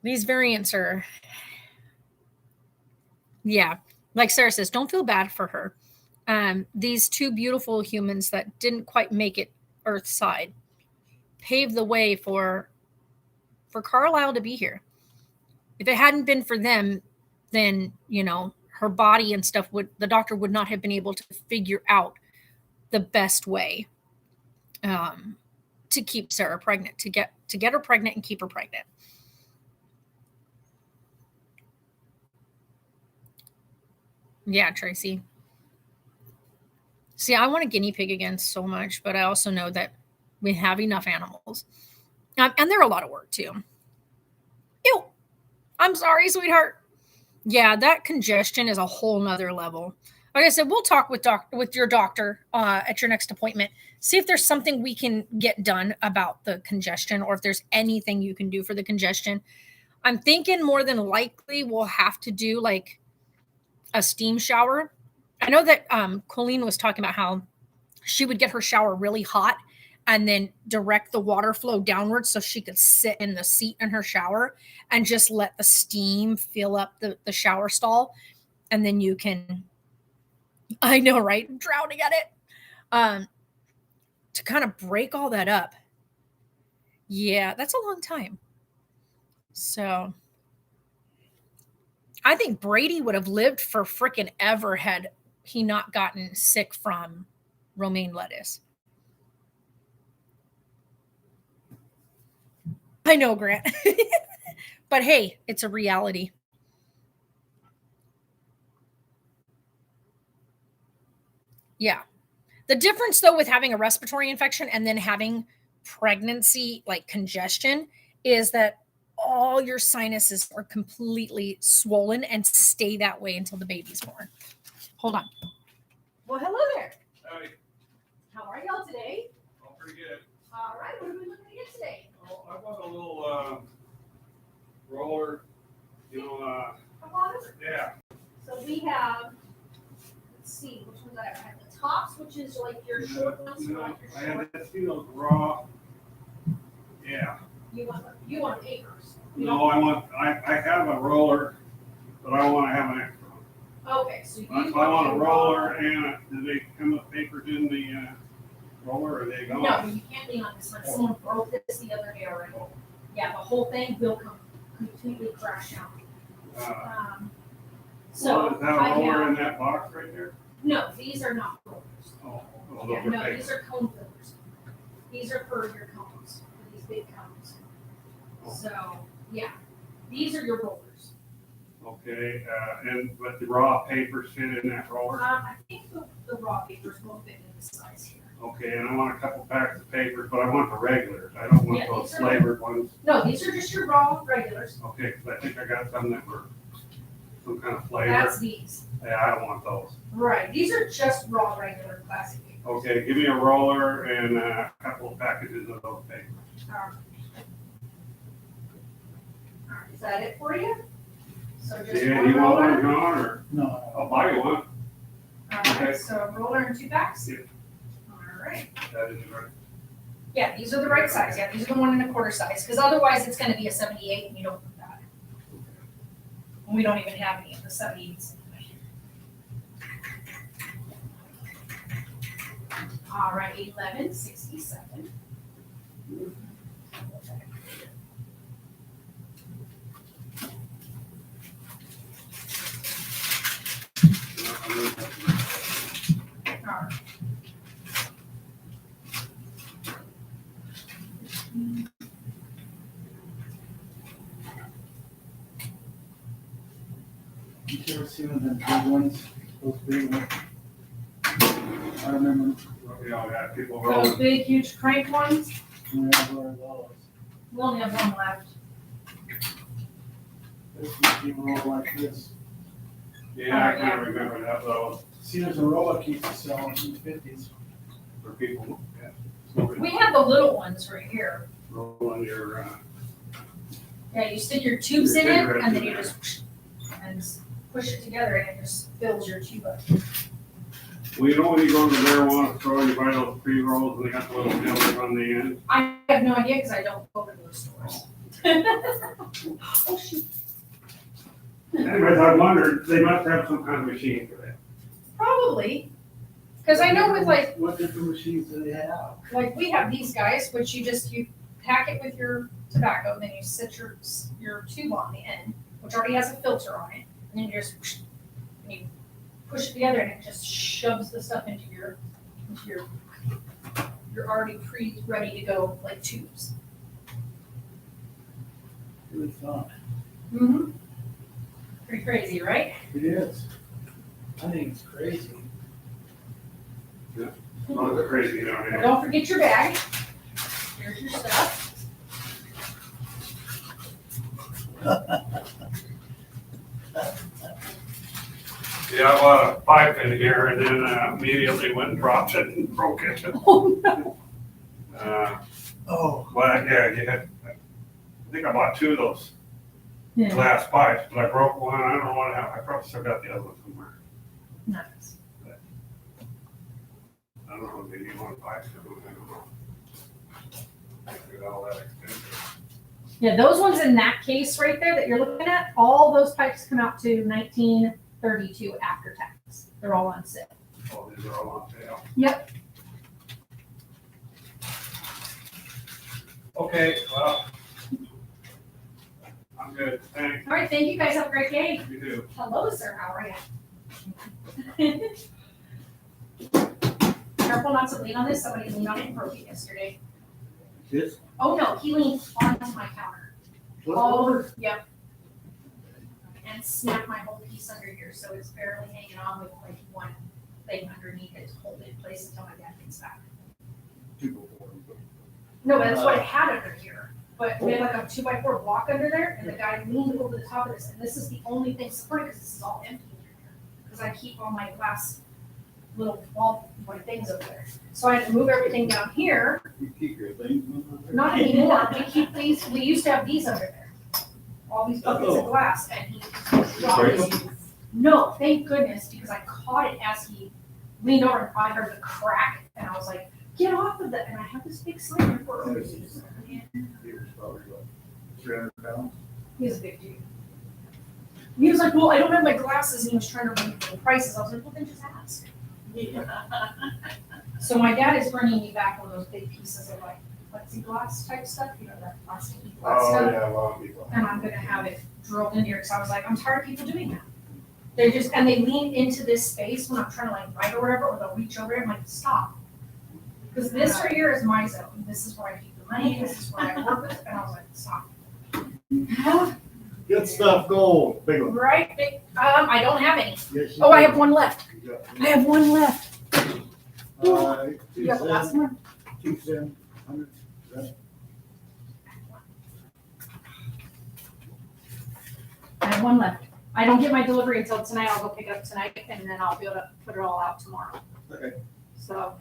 variants are, yeah, like Sarah says, don't feel bad for her. These two beautiful humans that didn't quite make it Earthside paved the way for Carlisle to be here. If it hadn't been for them, then, you know, her body and stuff the doctor would not have been able to figure out the best way to keep Sarah pregnant, to get her pregnant and keep her pregnant. Yeah, Tracy. See, I want a guinea pig again so much, but I also know that we have enough animals. And they're a lot of work too. Ew. I'm sorry, sweetheart. Yeah, that congestion is a whole nother level. Like I said, we'll talk with your doctor at your next appointment. See if there's something we can get done about the congestion or if there's anything you can do for the congestion. I'm thinking more than likely we'll have to do like a steam shower. I know that Colleen was talking about how she would get her shower really hot and then direct the water flow downwards so she could sit in the seat in her shower and just let the steam fill up the shower stall. And then you can, I know, right? I'm drowning at it. To kind of break all that up. Yeah, that's a long time. So I think Brady would have lived for frickin' ever had he not gotten sick from romaine lettuce. I know, Grant. But hey, it's a reality. Yeah. The difference though with having a respiratory infection and then having pregnancy like congestion is that all your sinuses are completely swollen and stay that way until the baby's born. Hold on. Well, hello there. Hey, How are y'all today? all pretty good. All right, what are we looking to get today? Oh, I bought a little roller, Come on. yeah. So we have, let's see, which ones I have. I have the tops, which is like your short ones. You like I your had short. that, those raw. Yeah. You want papers. You No, I have a roller, but I want to have an extra one. don't- Okay, so you I want a roller and do they come with papers in the roller or are they gone? No, you can't lean on this one. Someone broke this the other day already. Yeah, the whole thing will come completely crash down. So Is that I a roller in have, that box right there? no, these are not rollers. Oh, Yeah, those are no, papers. these are cone fillers. These are for your cones, for these big cones. Oh. So, yeah, these are your rollers. Okay, but the raw papers fit in that roller? I think the raw papers will fit in this size here. Okay, and I want a couple packs of papers, but I want the regulars. I don't want Yeah, those these are- flavored ones. No, these are just your raw regulars. Okay, because I think I got some that were some kind of flavor. That's these. Yeah, I don't want those. Right, these are just raw regular plastic papers. Okay, give me a roller and a couple of packages of those papers. Alright, is that it for you? So just Yeah, one you want one, roller? John, or No. I'll buy you one. Okay. Alright, so a roller and 2 packs? Yeah. Alright, That is right. yeah, these are the right size, yeah, these are the 1 1/4 size, because otherwise it's gonna be a 78 and you don't want that. And we don't even have any of the 78s. Alright, 1167. Alright. You ever seen them big ones, those big ones? I remember Yeah, I got people Those rolling. big, huge crank ones, when I wore those. we only have one left. This used to be rolled like this. Yeah, I Oh, kind of remember that though, See, there's a roller keeps us selling in the 50s. for people. Yeah. We have the little ones right here. Rolling your, Yeah, you stick your tubes in it Cigarettes and then in you there. just and just push it together and it just fills your tube up. well, you know when you go to the marijuana store, you buy those pre-rolls and they got the little fillers on the end? I have no idea because I don't go to those stores. Oh, shoot. Anyways, I wondered, they must have some kind of machine for that. Probably. Because I know with What different machines do they have? like we have these guys, which you pack it with your tobacco, then you set your tube on the end, which already has a filter on it, and then you just and you push it together and it just shoves the stuff into your you're already ready to go like tubes. Really fun. Mm-hmm. Pretty crazy, right? It is. I think it's crazy. Oh, they're crazy down Well, there. don't forget your bag. Here's your stuff. Yeah, I bought a pipe in here and then immediately went and dropped it and broke it. Oh no. Oh. Well, yeah, I think I bought 2 of those Yeah. glass pipes, but I broke one. I don't know what happened. I probably still got the other one somewhere. Nice. I don't know, maybe one pipe. I don't know. It's all that expensive. Yeah, those ones in that case right there that you're looking at, all those pipes come out to 1932 after tax. They're all on sale. Oh, these are all on sale. Yep. Okay, well, I'm good. Thanks. All right, thank you guys. Have a great day. You too. Hello, sir. How are you? Careful not to lean on this. Somebody leaned on it and broke it yesterday. This? Oh no, he leaned onto my counter. All over. Yep. And snapped my whole piece under here, so it's barely hanging on with like one thing underneath it to hold it in place until my dad gets back. People for them. No, but that's what it had under here. But we had like a 2x4 block under there, and the guy leaned over the top of this, and this is the only thing supporting, because this is all empty under here. Because I keep all my glass little wall, my things over there. So I had to move everything down here. You keep your things under there? Not anymore. We keep these, we used to have these under there. All these buckets of glass, and he dropped break it. No, thank goodness, because I caught it as he leaned over, and I heard the crack, and I was like, get off of that, and I have this big slinger for He it. was probably like 300 pounds. He's a big dude. He was like, well, I don't have my glasses, and he was trying to read the prices. I was like, well, then just ask. So my dad is bringing me back one of those big pieces of like plexiglass type stuff, you know, that plastic glass Oh, stuff. yeah, a lot of people. And I'm gonna have it drilled in here, because I was like, I'm tired of people doing that. They just, and they lean into this space when I'm trying to like write or whatever, or they'll reach over it, I'm like, stop. Because this right here is my zone, this is where I keep the money, this is where I work with, and I was like, stop. Good stuff, gold, big one. Right, I don't have any. Yes, you Oh, I do. have one left. You got I have one left. two You got the last cents, one? 2 cents, 100. I have one left. I don't get my delivery until tonight, I'll go pick it up tonight, and then I'll be able to put it all out tomorrow. Okay. So,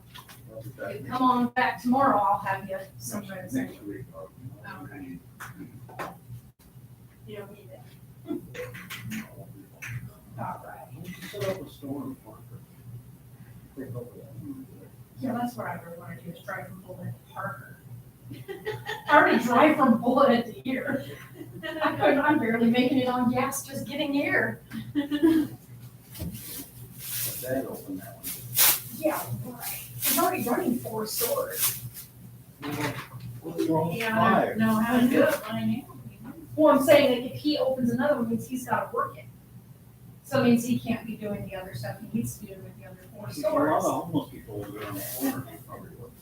I'll be if back you come on back tomorrow, I'll have you some next reds. next week. Okay. You don't need it. All right. Set up a store in Parker. Pick up that. Yeah, that's what I really want to do, is drive from Bullitt to Parker. I already drive from Bullitt to here. I'm barely making it on gas, just getting here. Dad opened that one. Yeah, right. I'm already running 4 stores. What's wrong with Yeah, five? no, how to do it, I know. Well, I'm saying that if he opens another one, means he's gotta work it. So it means he can't be doing the other stuff he needs to do with the other 4 A lot of stores. homeless people over there on the corner, probably would.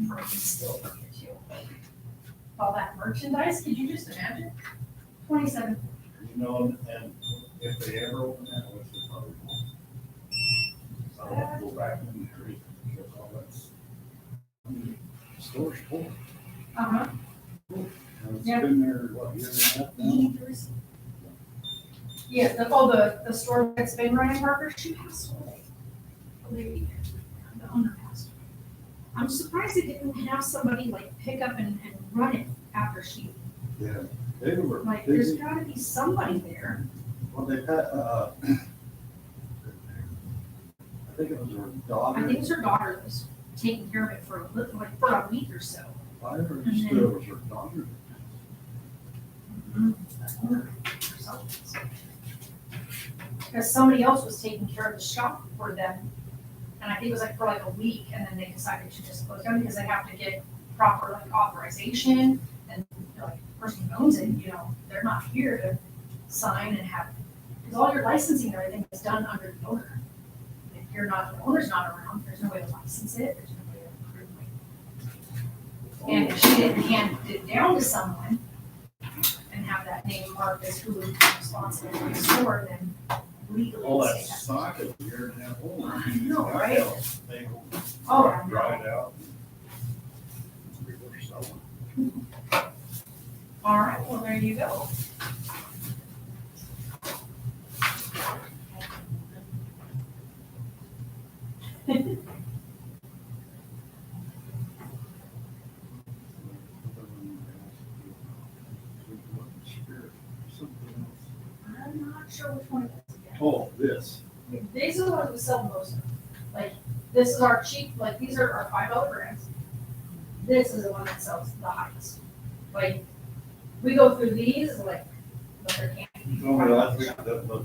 Probably still work it too. All that merchandise, could you just imagine? 27. You know, and if they ever open that, which they probably won't. So I want to go back in there, because all that's, I mean, the store's full. Uh-huh. And it's Yeah. been there, what, a year and a half now? Yeah, the store that's been running Parker, she passed away. The owner passed away. I'm surprised they didn't have somebody like pick up and run it after she, Yeah, they were like, there's busy. gotta be somebody there. Well, they had, I think it was her daughter. I think it was her daughter that was taking care of it for a little, like, for a week or so. I understood it was her daughter. Because somebody else was taking care of the shop for them. And I think it was like for like a week, and then they decided to just close down because they have to get proper like authorization. And like the person who owns it, you know, they're not here to sign and have, because all your licensing and everything is done under the owner. If you're not, the owner's not around, there's no way to license it, there's no way to approve it. And if she didn't hand it down to someone and have that name marked as who is responsible for the store, then legally. All the that state has to- stock is a year and a half old. I know, right? They Oh, I know. dried out. We were selling. All right, well, there you go. I'm not sure which one it is again. Oh, this. These are the ones we sell the most of. Like, this is our cheap, like, these are our $5 brands. This is the one that sells the highest. Like, we go through these, like, but they're candy. Oh, well, I think that the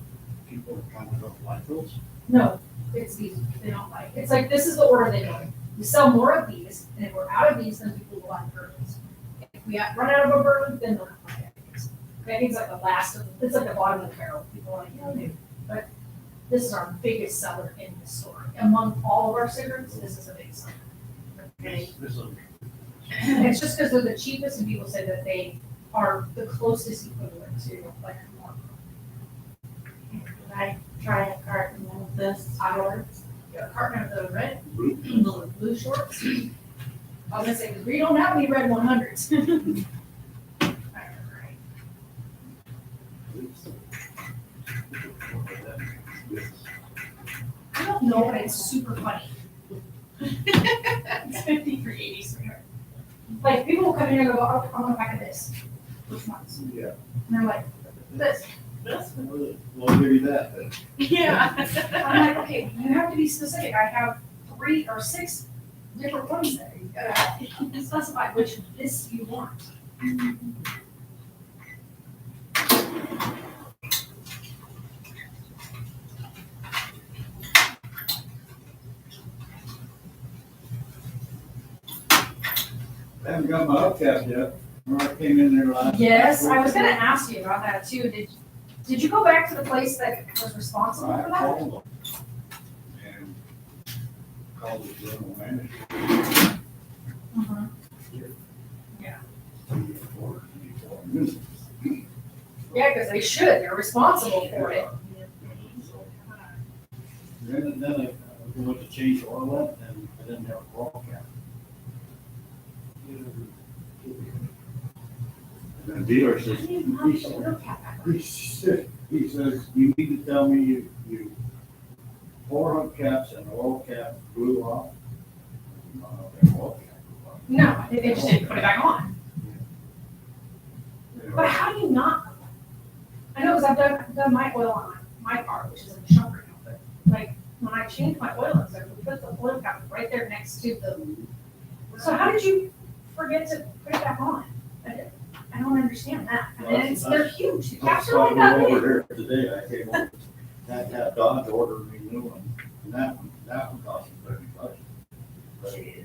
people kind of don't like those. No, it's these, they don't like. It's like, this is the order they make. We sell more of these, and if we're out of these, then people will buy bourbons. If we run out of a bourbon, then they'll not buy it. I think it's like the last of, it's like the bottom of the barrel. People are like, yeah, maybe. But this is our biggest seller in the store. Among all of our cigarettes, this is a big seller. Okay. This is, It's just because they're the cheapest, and people say that they are the closest equivalent to like a Marlboro. I try a carton of this hour, a carton of the red, the blue shorts. I was gonna say, 'cause we don't have any red 100s. I don't know, but it's super funny. It's 53.80, sweetheart. Like, people will come in and go, oh, I want a pack of this. Which ones? Yeah. And they're like, this. We'll give you that then. Yeah. I'm like, okay, you have to be specific. I have 3 or 6 different ones there. You gotta specify which of this you want. I haven't got my hubcap yet. Remember I came in there last. Yes, I week? was gonna ask you about that too. Did you go back to the place that was responsible I for that? called them. And called the general manager. Mhm. Yeah, because they should. They're responsible for it. Then I went to change oil and I didn't have a ball cap. And the dealer says, How do you not get your cap back? he says, you need to tell me you 4 hubcaps and oil cap blew off. Oil cap blew off. No, they just didn't put it back on. But how do you not? I know, because I've done my oil on my car, which is in the shop right now, but like, when I changed my oil, it's like, we put the oil cap right there next to the, so how did you forget to put it back on? I don't understand that. I mean, they're huge, the caps are like that I big. over here today, I came over, that Dodge ordered me new one, and that one cost me $30.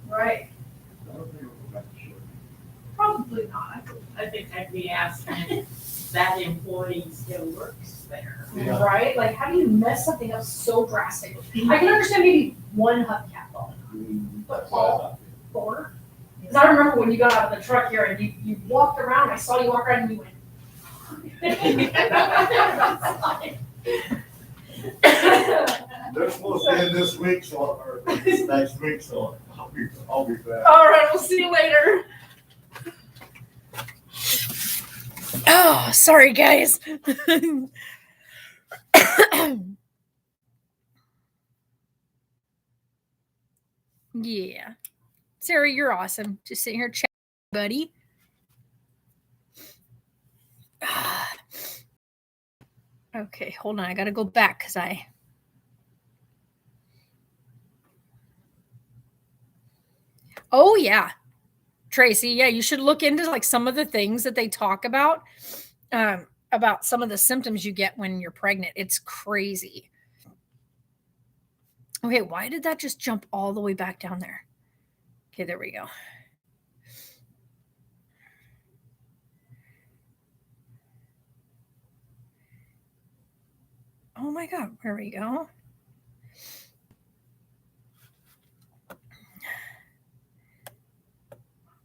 Right, I don't think it'll go back to short. probably not. I think I'd be asking if that employee still works there. Yeah. Right, like, how do you mess something up so drastically? I can understand maybe one hubcap on it, but all 4? Because I remember when you got out of the truck here and you walked around, I saw you walk around and you went. They're supposed to end this week, so, or next week, so I'll be back. All right, we'll see you later. Oh, sorry, guys. Yeah. Sarah, you're awesome. Just sitting here chatting, buddy. Okay, hold on. I got to go back because Oh, yeah. Tracy, yeah, you should look into like some of the things that they talk about some of the symptoms you get when you're pregnant. It's crazy. Okay, why did that just jump all the way back down there? Okay, there we go. Oh my God, there we go.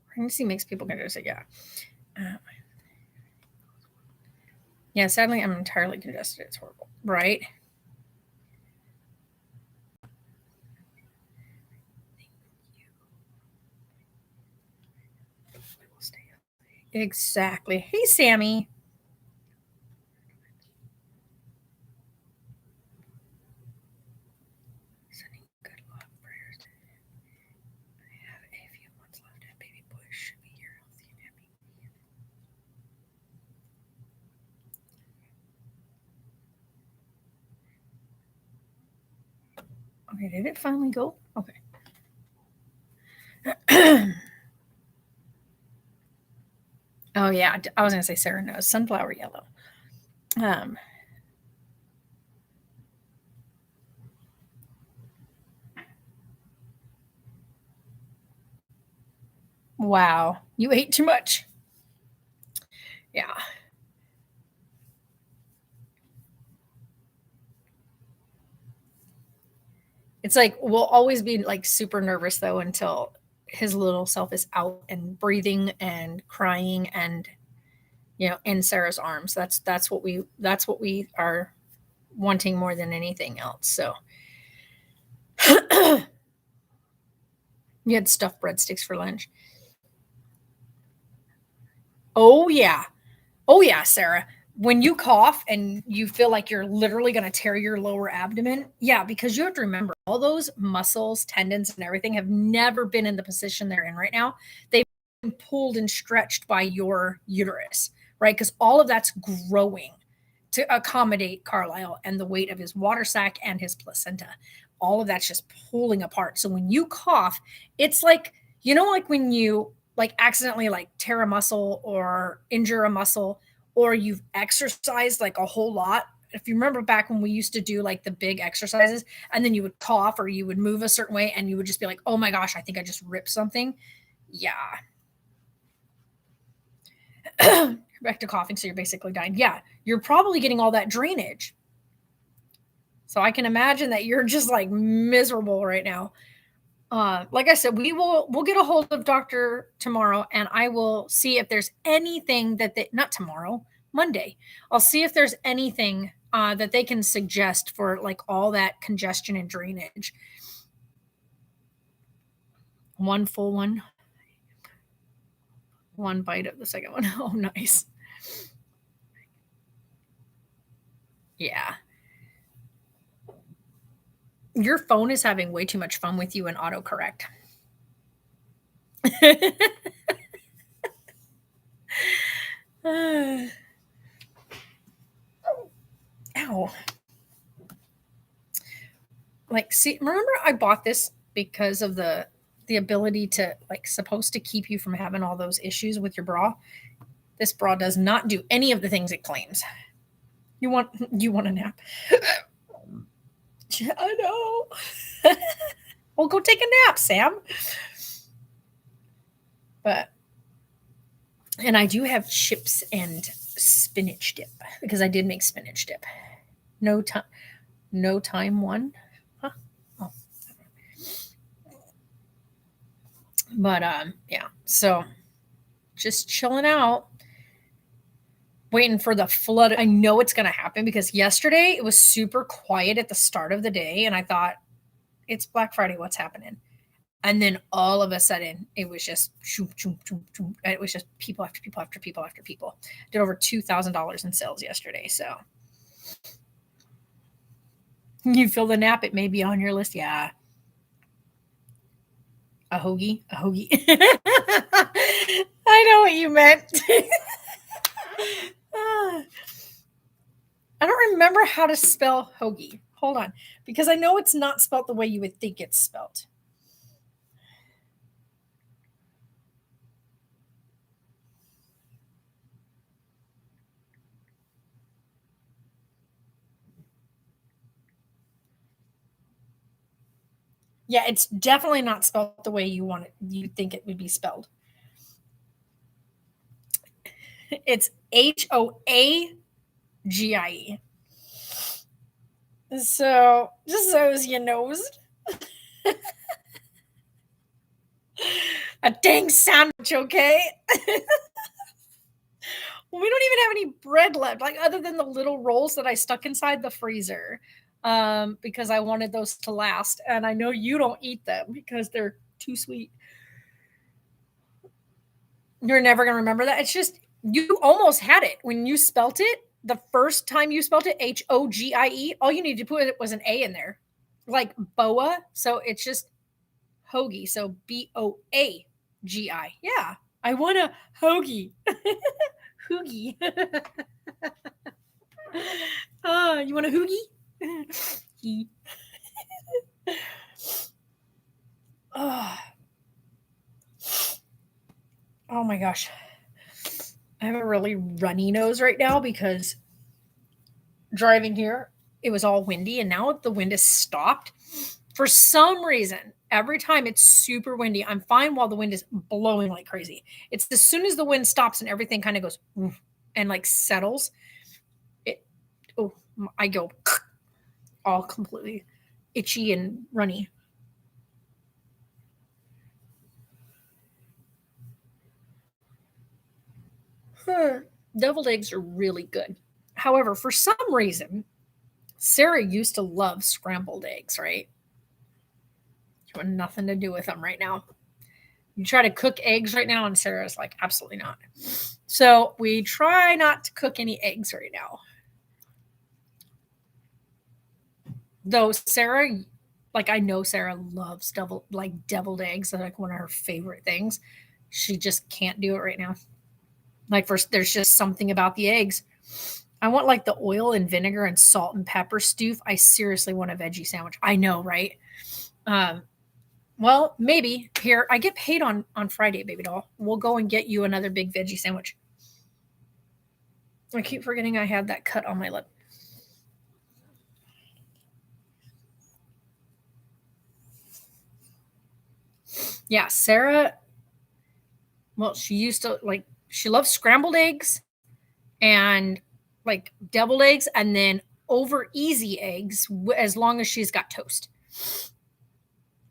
Pregnancy makes people congested, yeah. Yeah, sadly, I'm entirely congested. It's horrible, right? Exactly. Hey, Sammy. Sending good luck prayers. I have a few months left and baby boy should be here healthy and happy. Okay, did it finally go? Okay. Oh yeah, I was gonna say Sarah knows sunflower yellow. Wow, you ate too much. Yeah. It's like we'll always be like super nervous though until his little self is out and breathing and crying and in Sarah's arms. That's what we are wanting more than anything else. So you had stuffed breadsticks for lunch. Oh yeah. Oh yeah, Sarah. When you cough and you feel like you're literally going to tear your lower abdomen, yeah, because you have to remember all those muscles, tendons, and everything have never been in the position they're in right now. They've been pulled and stretched by your uterus, right? Because all of that's growing to accommodate Carlisle and the weight of his water sac and his placenta. All of that's just pulling apart. So when you cough, it's like, like when you like accidentally like tear a muscle or injure a muscle, or you've exercised like a whole lot. If you remember back when we used to do like the big exercises and then you would cough or you would move a certain way and you would just be like, oh my gosh, I think I just ripped something. Yeah. Back to coughing. So you're basically dying. Yeah. You're probably getting all that drainage. So I can imagine that you're just like miserable right now. Like I said, we'll get a hold of doctor tomorrow and I will see if there's anything that not tomorrow, Monday. I'll see if there's anything that they can suggest for like all that congestion and drainage. One full one bite of the second one. Oh, nice. Yeah. Your phone is having way too much fun with you in autocorrect. Ow. Like, see, remember I bought this because of the ability to, like, supposed to keep you from having all those issues with your bra. This bra does not do any of the things it claims. You want a nap? I know. Well, go take a nap, Sam. And I do have chips and spinach dip because I did make spinach dip. No time one. Huh? Oh. But yeah. So just chilling out. Waiting for the flood. I know it's going to happen because yesterday it was super quiet at the start of the day. And I thought, it's Black Friday. What's happening? And then all of a sudden it was just, it was just people after people after people after people. Did over $2,000 in sales yesterday. So you feel the nap. It may be on your list. Yeah. A hoagie. I know what you meant. I don't remember how to spell hoagie. Hold on. Because I know it's not spelled the way you would think it's spelled. Yeah, it's definitely not spelled the way you think it would be spelled. It's HOAGIE. So, just so as you know, a dang sandwich, okay? We don't even have any bread left, like other than the little rolls that I stuck inside the freezer, because I wanted those to last. And I know you don't eat them because they're too sweet. You're never going to remember that. It's just, you almost had it when you spelt it. The first time you spelt it, HOGIE, all you needed to put was an A in there, like BOA. So it's just hoagie. So BOAGI. Yeah, I want a hoagie. Hoogie. You want a hoogie? Oh my gosh. I have a really runny nose right now because driving here, it was all windy, and now the wind has stopped. For some reason, every time it's super windy, I'm fine while the wind is blowing like crazy. It's as soon as the wind stops and everything kind of goes and like settles, I go all completely itchy and runny. Deviled eggs are really good. However, for some reason, Sarah used to love scrambled eggs, right? You want nothing to do with them right now. You try to cook eggs right now, and Sarah's like, absolutely not. So we try not to cook any eggs right now. Though Sarah, like I know Sarah loves deviled eggs. They're like one of her favorite things. She just can't do it right now. Like first, there's just something about the eggs. I want like the oil and vinegar and salt and pepper stew. I seriously want a veggie sandwich. I know, right? Well, maybe here I get paid on Friday, baby doll. We'll go and get you another big veggie sandwich. I keep forgetting I had that cut on my lip. Yeah, Sarah. Well, she used to like, she loves scrambled eggs and like deviled eggs, and then over easy eggs as long as she's got toast.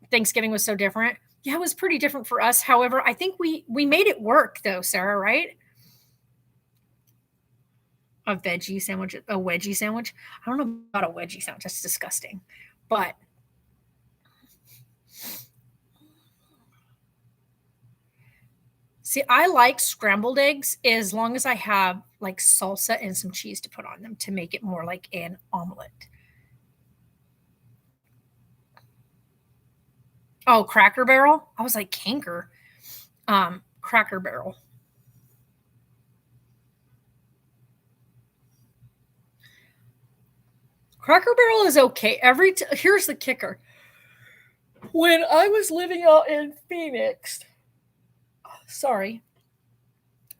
Thanksgiving was so different. Yeah, it was pretty different for us. However, I think we made it work though, Sarah, right? A wedgie sandwich. I don't know about a wedgie sandwich. That's disgusting. But see, I like scrambled eggs as long as I have like salsa and some cheese to put on them to make it more like an omelet. Oh, Cracker Barrel? I was like canker. Cracker Barrel. Cracker Barrel is okay. Here's the kicker. When I was living out in Phoenix,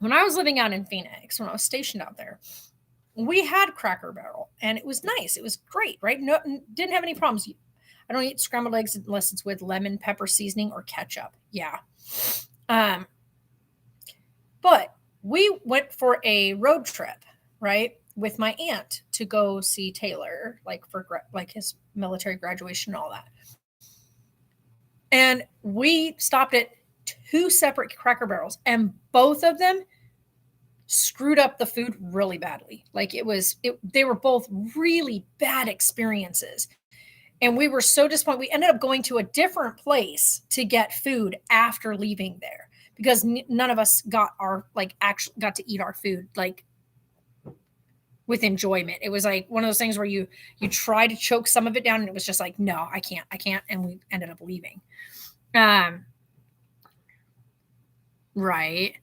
when I was living out in Phoenix, when I was stationed out there, we had Cracker Barrel, and it was nice. It was great, right? No, didn't have any problems. I don't eat scrambled eggs unless it's with lemon pepper seasoning or ketchup. Yeah. But we went for a road trip, right, with my aunt to go see Taylor, like for like his military graduation and all that. And we stopped at 2 separate Cracker Barrels, and both of them screwed up the food really badly. Like they were both really bad experiences. And we were so disappointed. We ended up going to a different place to get food after leaving there because none of us got actually got to eat our food like with enjoyment. It was like one of those things where you try to choke some of it down, and it was just like, no, I can't. And we ended up leaving. Right.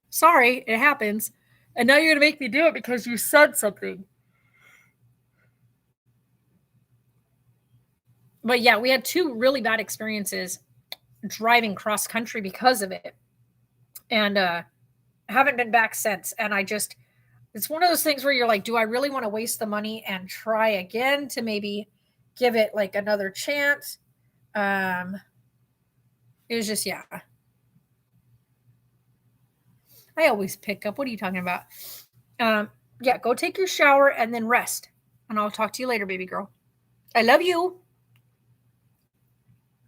Sorry, it happens. And now you're going to make me do it because you said something. But yeah, we had 2 really bad experiences driving cross country because of it. And haven't been back since. And it's one of those things where you're like, do I really want to waste the money and try again to maybe give it like another chance? It was just, yeah. I always pick up. What are you talking about? Yeah, go take your shower and then rest. And I'll talk to you later, baby girl. I love you.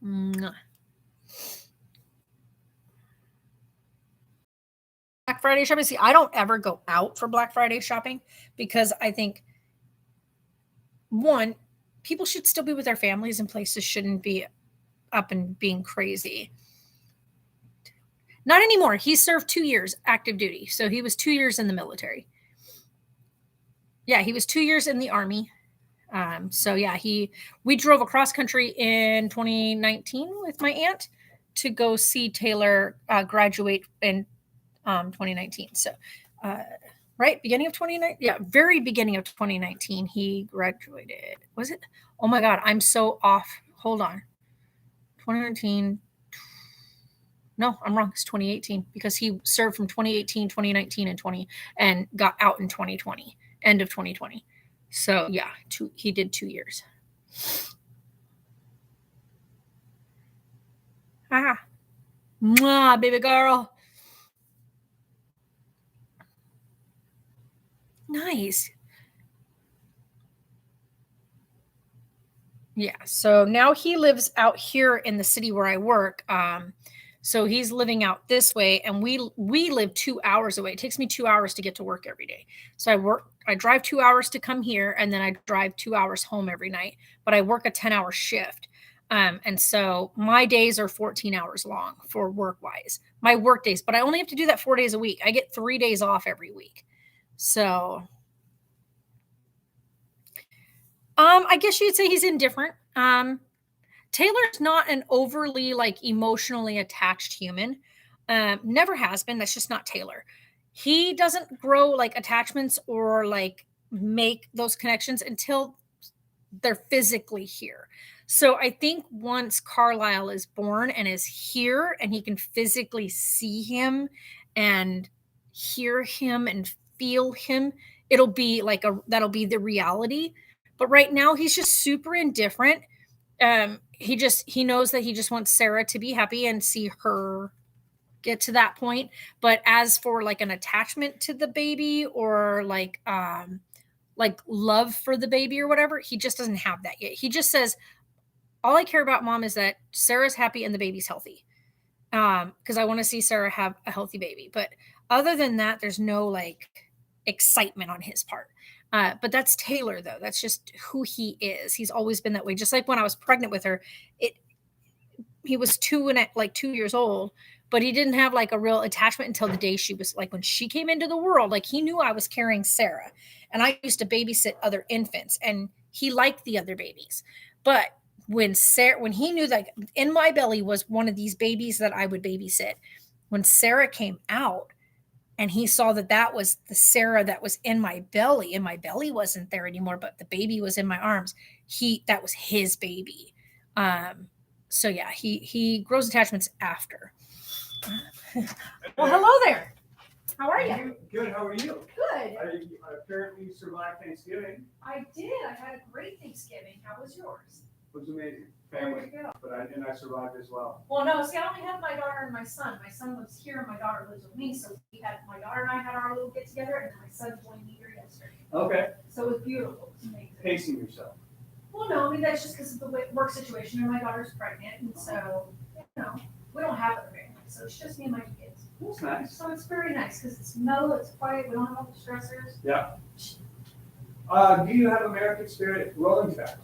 Mwah. Black Friday shopping. See, I don't ever go out for Black Friday shopping because I think, one, people should still be with their families and places shouldn't be up and being crazy. Not anymore. He served 2 years active duty. So he was 2 years in the military. Yeah, he was 2 years in the Army. So yeah, we drove across country in 2019 with my aunt to go see Taylor graduate in 2019. So right, beginning of 2019. Yeah, very beginning of 2019, he graduated. Was it? Oh my God, I'm so off. Hold on. 2019. No, I'm wrong. It's 2018 because he served from 2018, 2019, and got out in 2020, end of 2020. So yeah, he did 2 years. Mwah, baby girl. Nice. Yeah. So now he lives out here in the city where I work. So he's living out this way, and we live 2 hours away. It takes me 2 hours to get to work every day. So I drive 2 hours to come here, and then I drive 2 hours home every night. But I work a 10-hour shift. And so my days are 14 hours long for work wise, my work days, but I only have to do that 4 days a week. I get 3 days off every week. So, I guess you'd say he's indifferent. Taylor's not an overly like emotionally attached human. Never has been. That's just not Taylor. He doesn't grow like attachments or like make those connections until they're physically here. So I think once Carlisle is born and is here and he can physically see him and hear him and feel him, it'll be like that'll be the reality. But right now he's just super indifferent. He knows that he just wants Sarah to be happy and see her get to that point. But as for like an attachment to the baby or like love for the baby or whatever, he just doesn't have that yet. He just says, all I care about, Mom, is that Sarah's happy and the baby's healthy. Because I want to see Sarah have a healthy baby. But other than that, there's no like excitement on his part. But that's Taylor, though. That's just who he is. He's always been that way. Just like when I was pregnant with her, he was 2 years old, but he didn't have like a real attachment until the day she was like, when she came into the world, like he knew I was carrying Sarah, and I used to babysit other infants, and he liked the other babies. But when he knew that in my belly was one of these babies that I would babysit, when Sarah came out and he saw that was the Sarah that was in my belly, and my belly wasn't there anymore, but the baby was in my arms. That was his baby. So yeah, he grows attachments after. Well, hello there. How are you? Good, how are you? Good. Apparently you survived Thanksgiving. I did. I had a great Thanksgiving. How was yours? It was amazing. There Family. you go. But I survived as well. Well, no, see, I only have my daughter and my son. My son lives here and my daughter lives with me. So my daughter and I had our little get together, and my son joined me here yesterday. Okay. So it was beautiful. It was amazing. Pacing yourself. Well, no, I mean, that's just because of the work situation, and my daughter's pregnant, and so, we don't have other family, so it's just me and my kids. That's nice. So it's very nice, because it's mellow, it's quiet, we don't have all the stressors. Yeah. Do you have American Spirit rolling tobacco?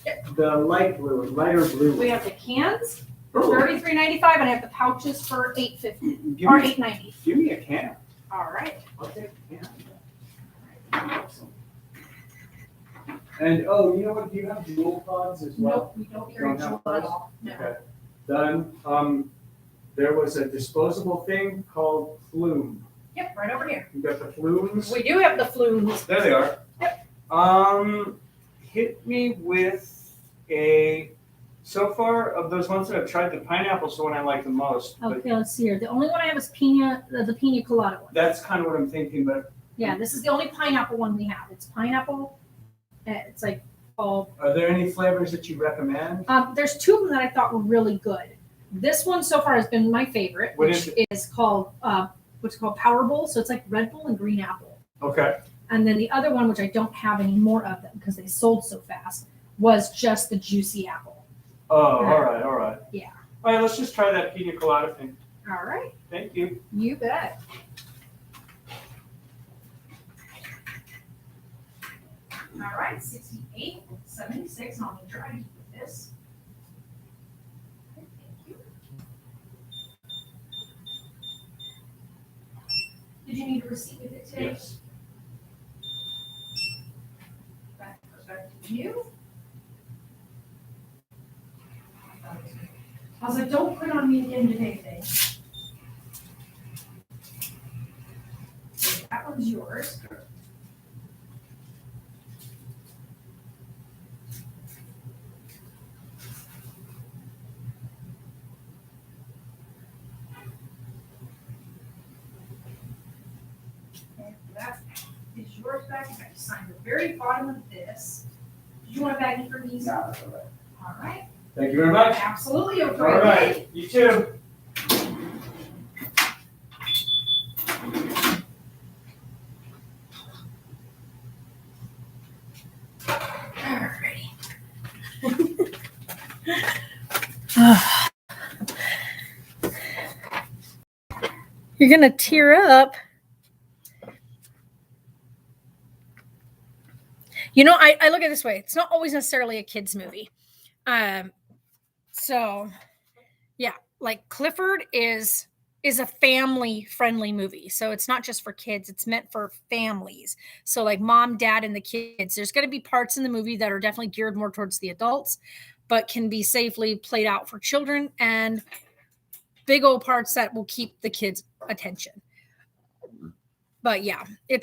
Yep. The lighter blue. We have the cans for Ooh. $33.95, and I have the pouches for $8.50 Give or me, $8.90. give me a can. All right. I'll take a can. Awesome. And, you know what, do you have jewel pods as well? Nope, we don't carry Don't have jewel at those? all. No. Okay. Then, there was a disposable thing called Flume. Yep, right over here. You got the Flumes? We do have the flumes. There they are. Yep. Hit me with so far of those ones that I've tried, the pineapple's the one I like the most. But Okay, let's see here. The only one I have is the pina colada one. that's kind of what I'm thinking, but Yeah, this is the only pineapple one we have. It's pineapple. It's like called. are there any flavors that you recommend? There's 2 of them that I thought were really good. This one so far has been my favorite, What which is is called what's called Power Bowl. So it's like Red Bull and green apple. Okay. And then the other one, which I don't have any more of them because they sold so fast, was just the juicy apple. Oh, all right. Yeah. All right, let's just try that pina colada thing. All right, Thank you. you bet. All right, 68.76, and I'll make sure I keep with this. Okay, thank you. Did you need a receipt with it today? Yes. That goes back to you. I was like, don't put on me again today, thing. That one's yours. And that is yours back. You have to sign the very bottom of this. Did you want a baggie for me? No, that's all right. All right. Thank you very much. Absolutely. All right, you too. Alrighty. You're going to tear up. You know, I look at it this way. It's not always necessarily a kid's movie. So, yeah, like Clifford is a family-friendly movie. So it's not just for kids. It's meant for families. So like mom, dad, and the kids. There's going to be parts in the movie that are definitely geared more towards the adults, but can be safely played out for children, and big old parts that will keep the kids' attention. But yeah, I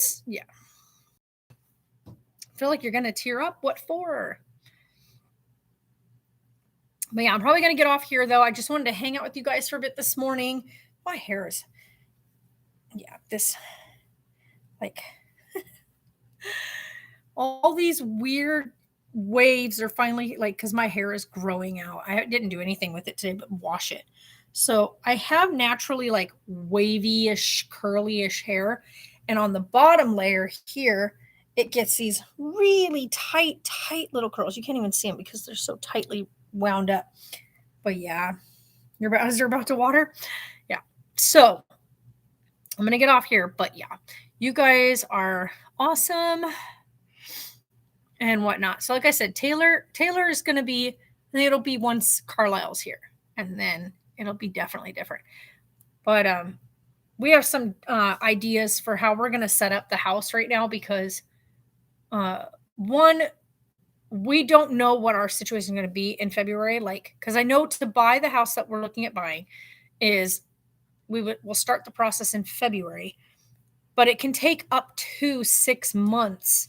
feel like you're going to tear up. What for? But yeah, I'm probably going to get off here, though. I just wanted to hang out with you guys for a bit this morning. My hair is, this, like, all these weird waves are finally, like, because my hair is growing out. I didn't do anything with it today but wash it. So I have naturally, like, wavy-ish, curly-ish hair. And on the bottom layer here, it gets these really tight little curls. You can't even see them because they're so tightly wound up. But yeah, is there about to water? Yeah. So I'm going to get off here. But yeah, you guys are awesome and whatnot. So like I said, Taylor is going to be, it'll be once Carlisle's here, and then it'll be definitely different. But we have some ideas for how we're going to set up the house right now, because one, we don't know what our situation is going to be in February. Like, because I know to buy the house that we're looking at buying is we'll start the process in February, but it can take up to 6 months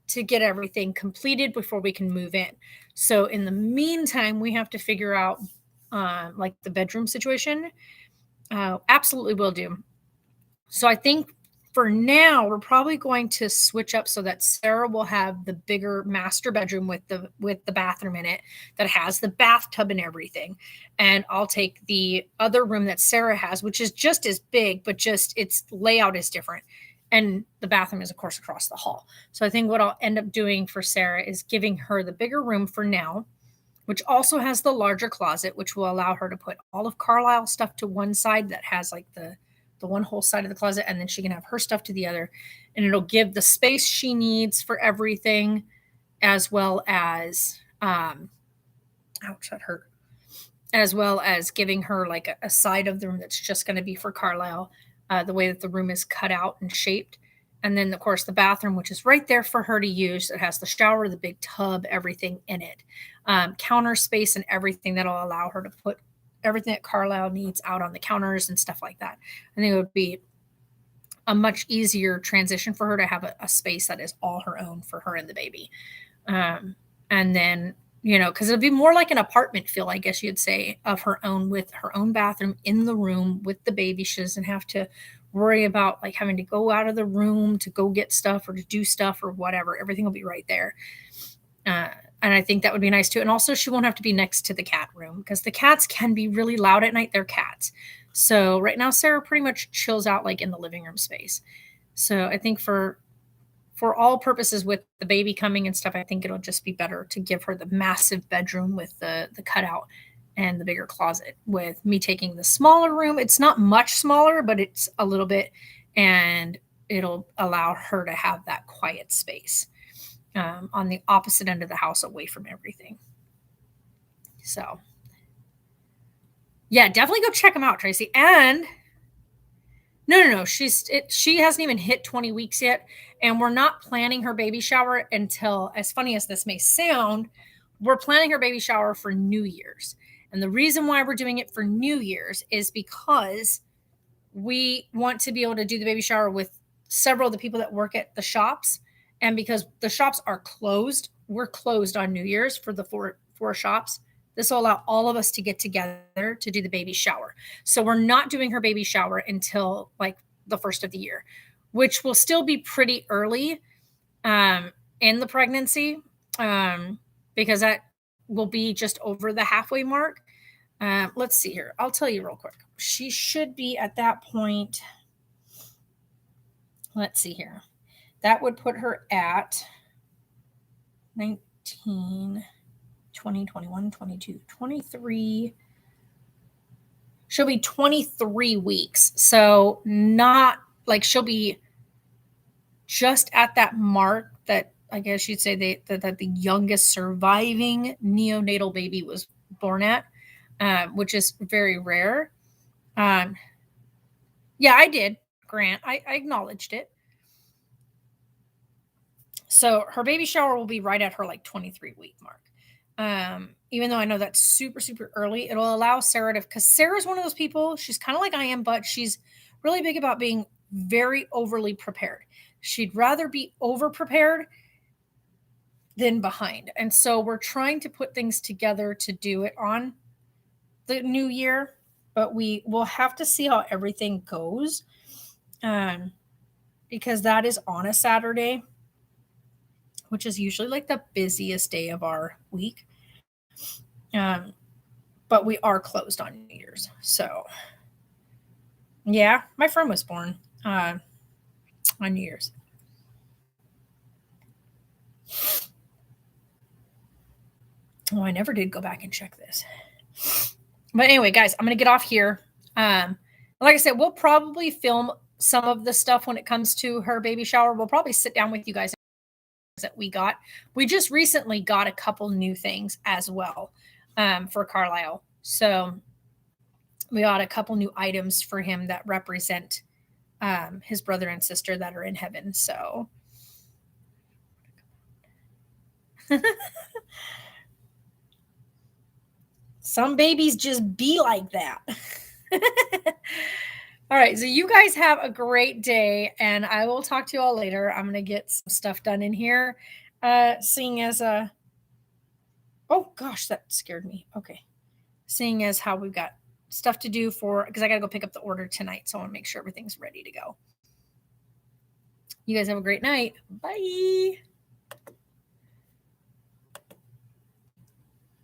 to get everything completed before we can move in. So in the meantime, we have to figure out like the bedroom situation. Absolutely will do. So I think for now, we're probably going to switch up so that Sarah will have the bigger master bedroom with the bathroom in it that has the bathtub and everything. And I'll take the other room that Sarah has, which is just as big, but just its layout is different. And the bathroom is, of course, across the hall. So I think what I'll end up doing for Sarah is giving her the bigger room for now, which also has the larger closet, which will allow her to put all of Carlisle's stuff to one side that has like the one whole side of the closet, and then she can have her stuff to the other, and it'll give the space she needs for everything, as well as ouch, that hurt, as well as giving her like a side of the room that's just going to be for Carlisle, the way that the room is cut out and shaped. And then of course the bathroom, which is right there for her to use. It has the shower, the big tub, everything in it, counter space and everything that'll allow her to put everything that Carlisle needs out on the counters and stuff like that. I think it would be a much easier transition for her to have a space that is all her own for her and the baby. And then, because it'll be more like an apartment feel, I guess you'd say, of her own, with her own bathroom in the room with the baby. She doesn't have to worry about like having to go out of the room to go get stuff or to do stuff or whatever. Everything will be right there. And I think that would be nice too. And also she won't have to be next to the cat room, because the cats can be really loud at night. They're cats. So right now, Sarah pretty much chills out like in the living room space. So I think for all purposes with the baby coming and stuff, I think it'll just be better to give her the massive bedroom with the cutout and the bigger closet, with me taking the smaller room. It's not much smaller, but it's a little bit, and it'll allow her to have that quiet space on the opposite end of the house, away from everything. So yeah, definitely go check them out, Tracy. And no, she hasn't even hit 20 weeks yet. And we're not planning her baby shower until, as funny as this may sound, we're planning her baby shower for New Year's. And the reason why we're doing it for New Year's is because we want to be able to do the baby shower with several of the people that work at the shops. And because the shops are closed, we're closed on New Year's for the four shops. This will allow all of us to get together to do the baby shower. So we're not doing her baby shower until like the first of the year, which will still be pretty early in the pregnancy, because that will be just over the halfway mark. Let's see here. I'll tell you real quick. She should be at that point. Let's see here. That would put her at 19, 20, 21, 22, 23. she'll be 23 weeks. So not like she'll be just at that mark that I guess you'd say that the youngest surviving neonatal baby was born at, which is very rare. Yeah, I did, Grant. I acknowledged it. So her baby shower will be right at her like 23-week mark. Even though I know that's super, super early, it'll allow Sarah to, because Sarah's one of those people, she's kind of like I am, but she's really big about being very overly prepared. She'd rather be over prepared than behind. And so we're trying to put things together to do it on the new year, but we will have to see how everything goes. Because that is on a Saturday, which is usually like the busiest day of our week. But we are closed on New Year's. So yeah, my friend was born on New Year's. Oh, I never did go back and check this. But anyway, guys, I'm going to get off here. Like I said, we'll probably film some of the stuff when it comes to her baby shower. We'll probably sit down with you guys that we got. We just recently got a couple new things as well for Carlisle. So we got a couple new items for him that represent his brother and sister that are in heaven. So some babies just be like that. All right. So you guys have a great day, and I will talk to you all later. I'm going to get some stuff done in here. Seeing as oh gosh, that scared me. Okay. Seeing as how we've got stuff to do because I got to go pick up the order tonight. So I want to make sure everything's ready to go. You guys have a great night. Bye.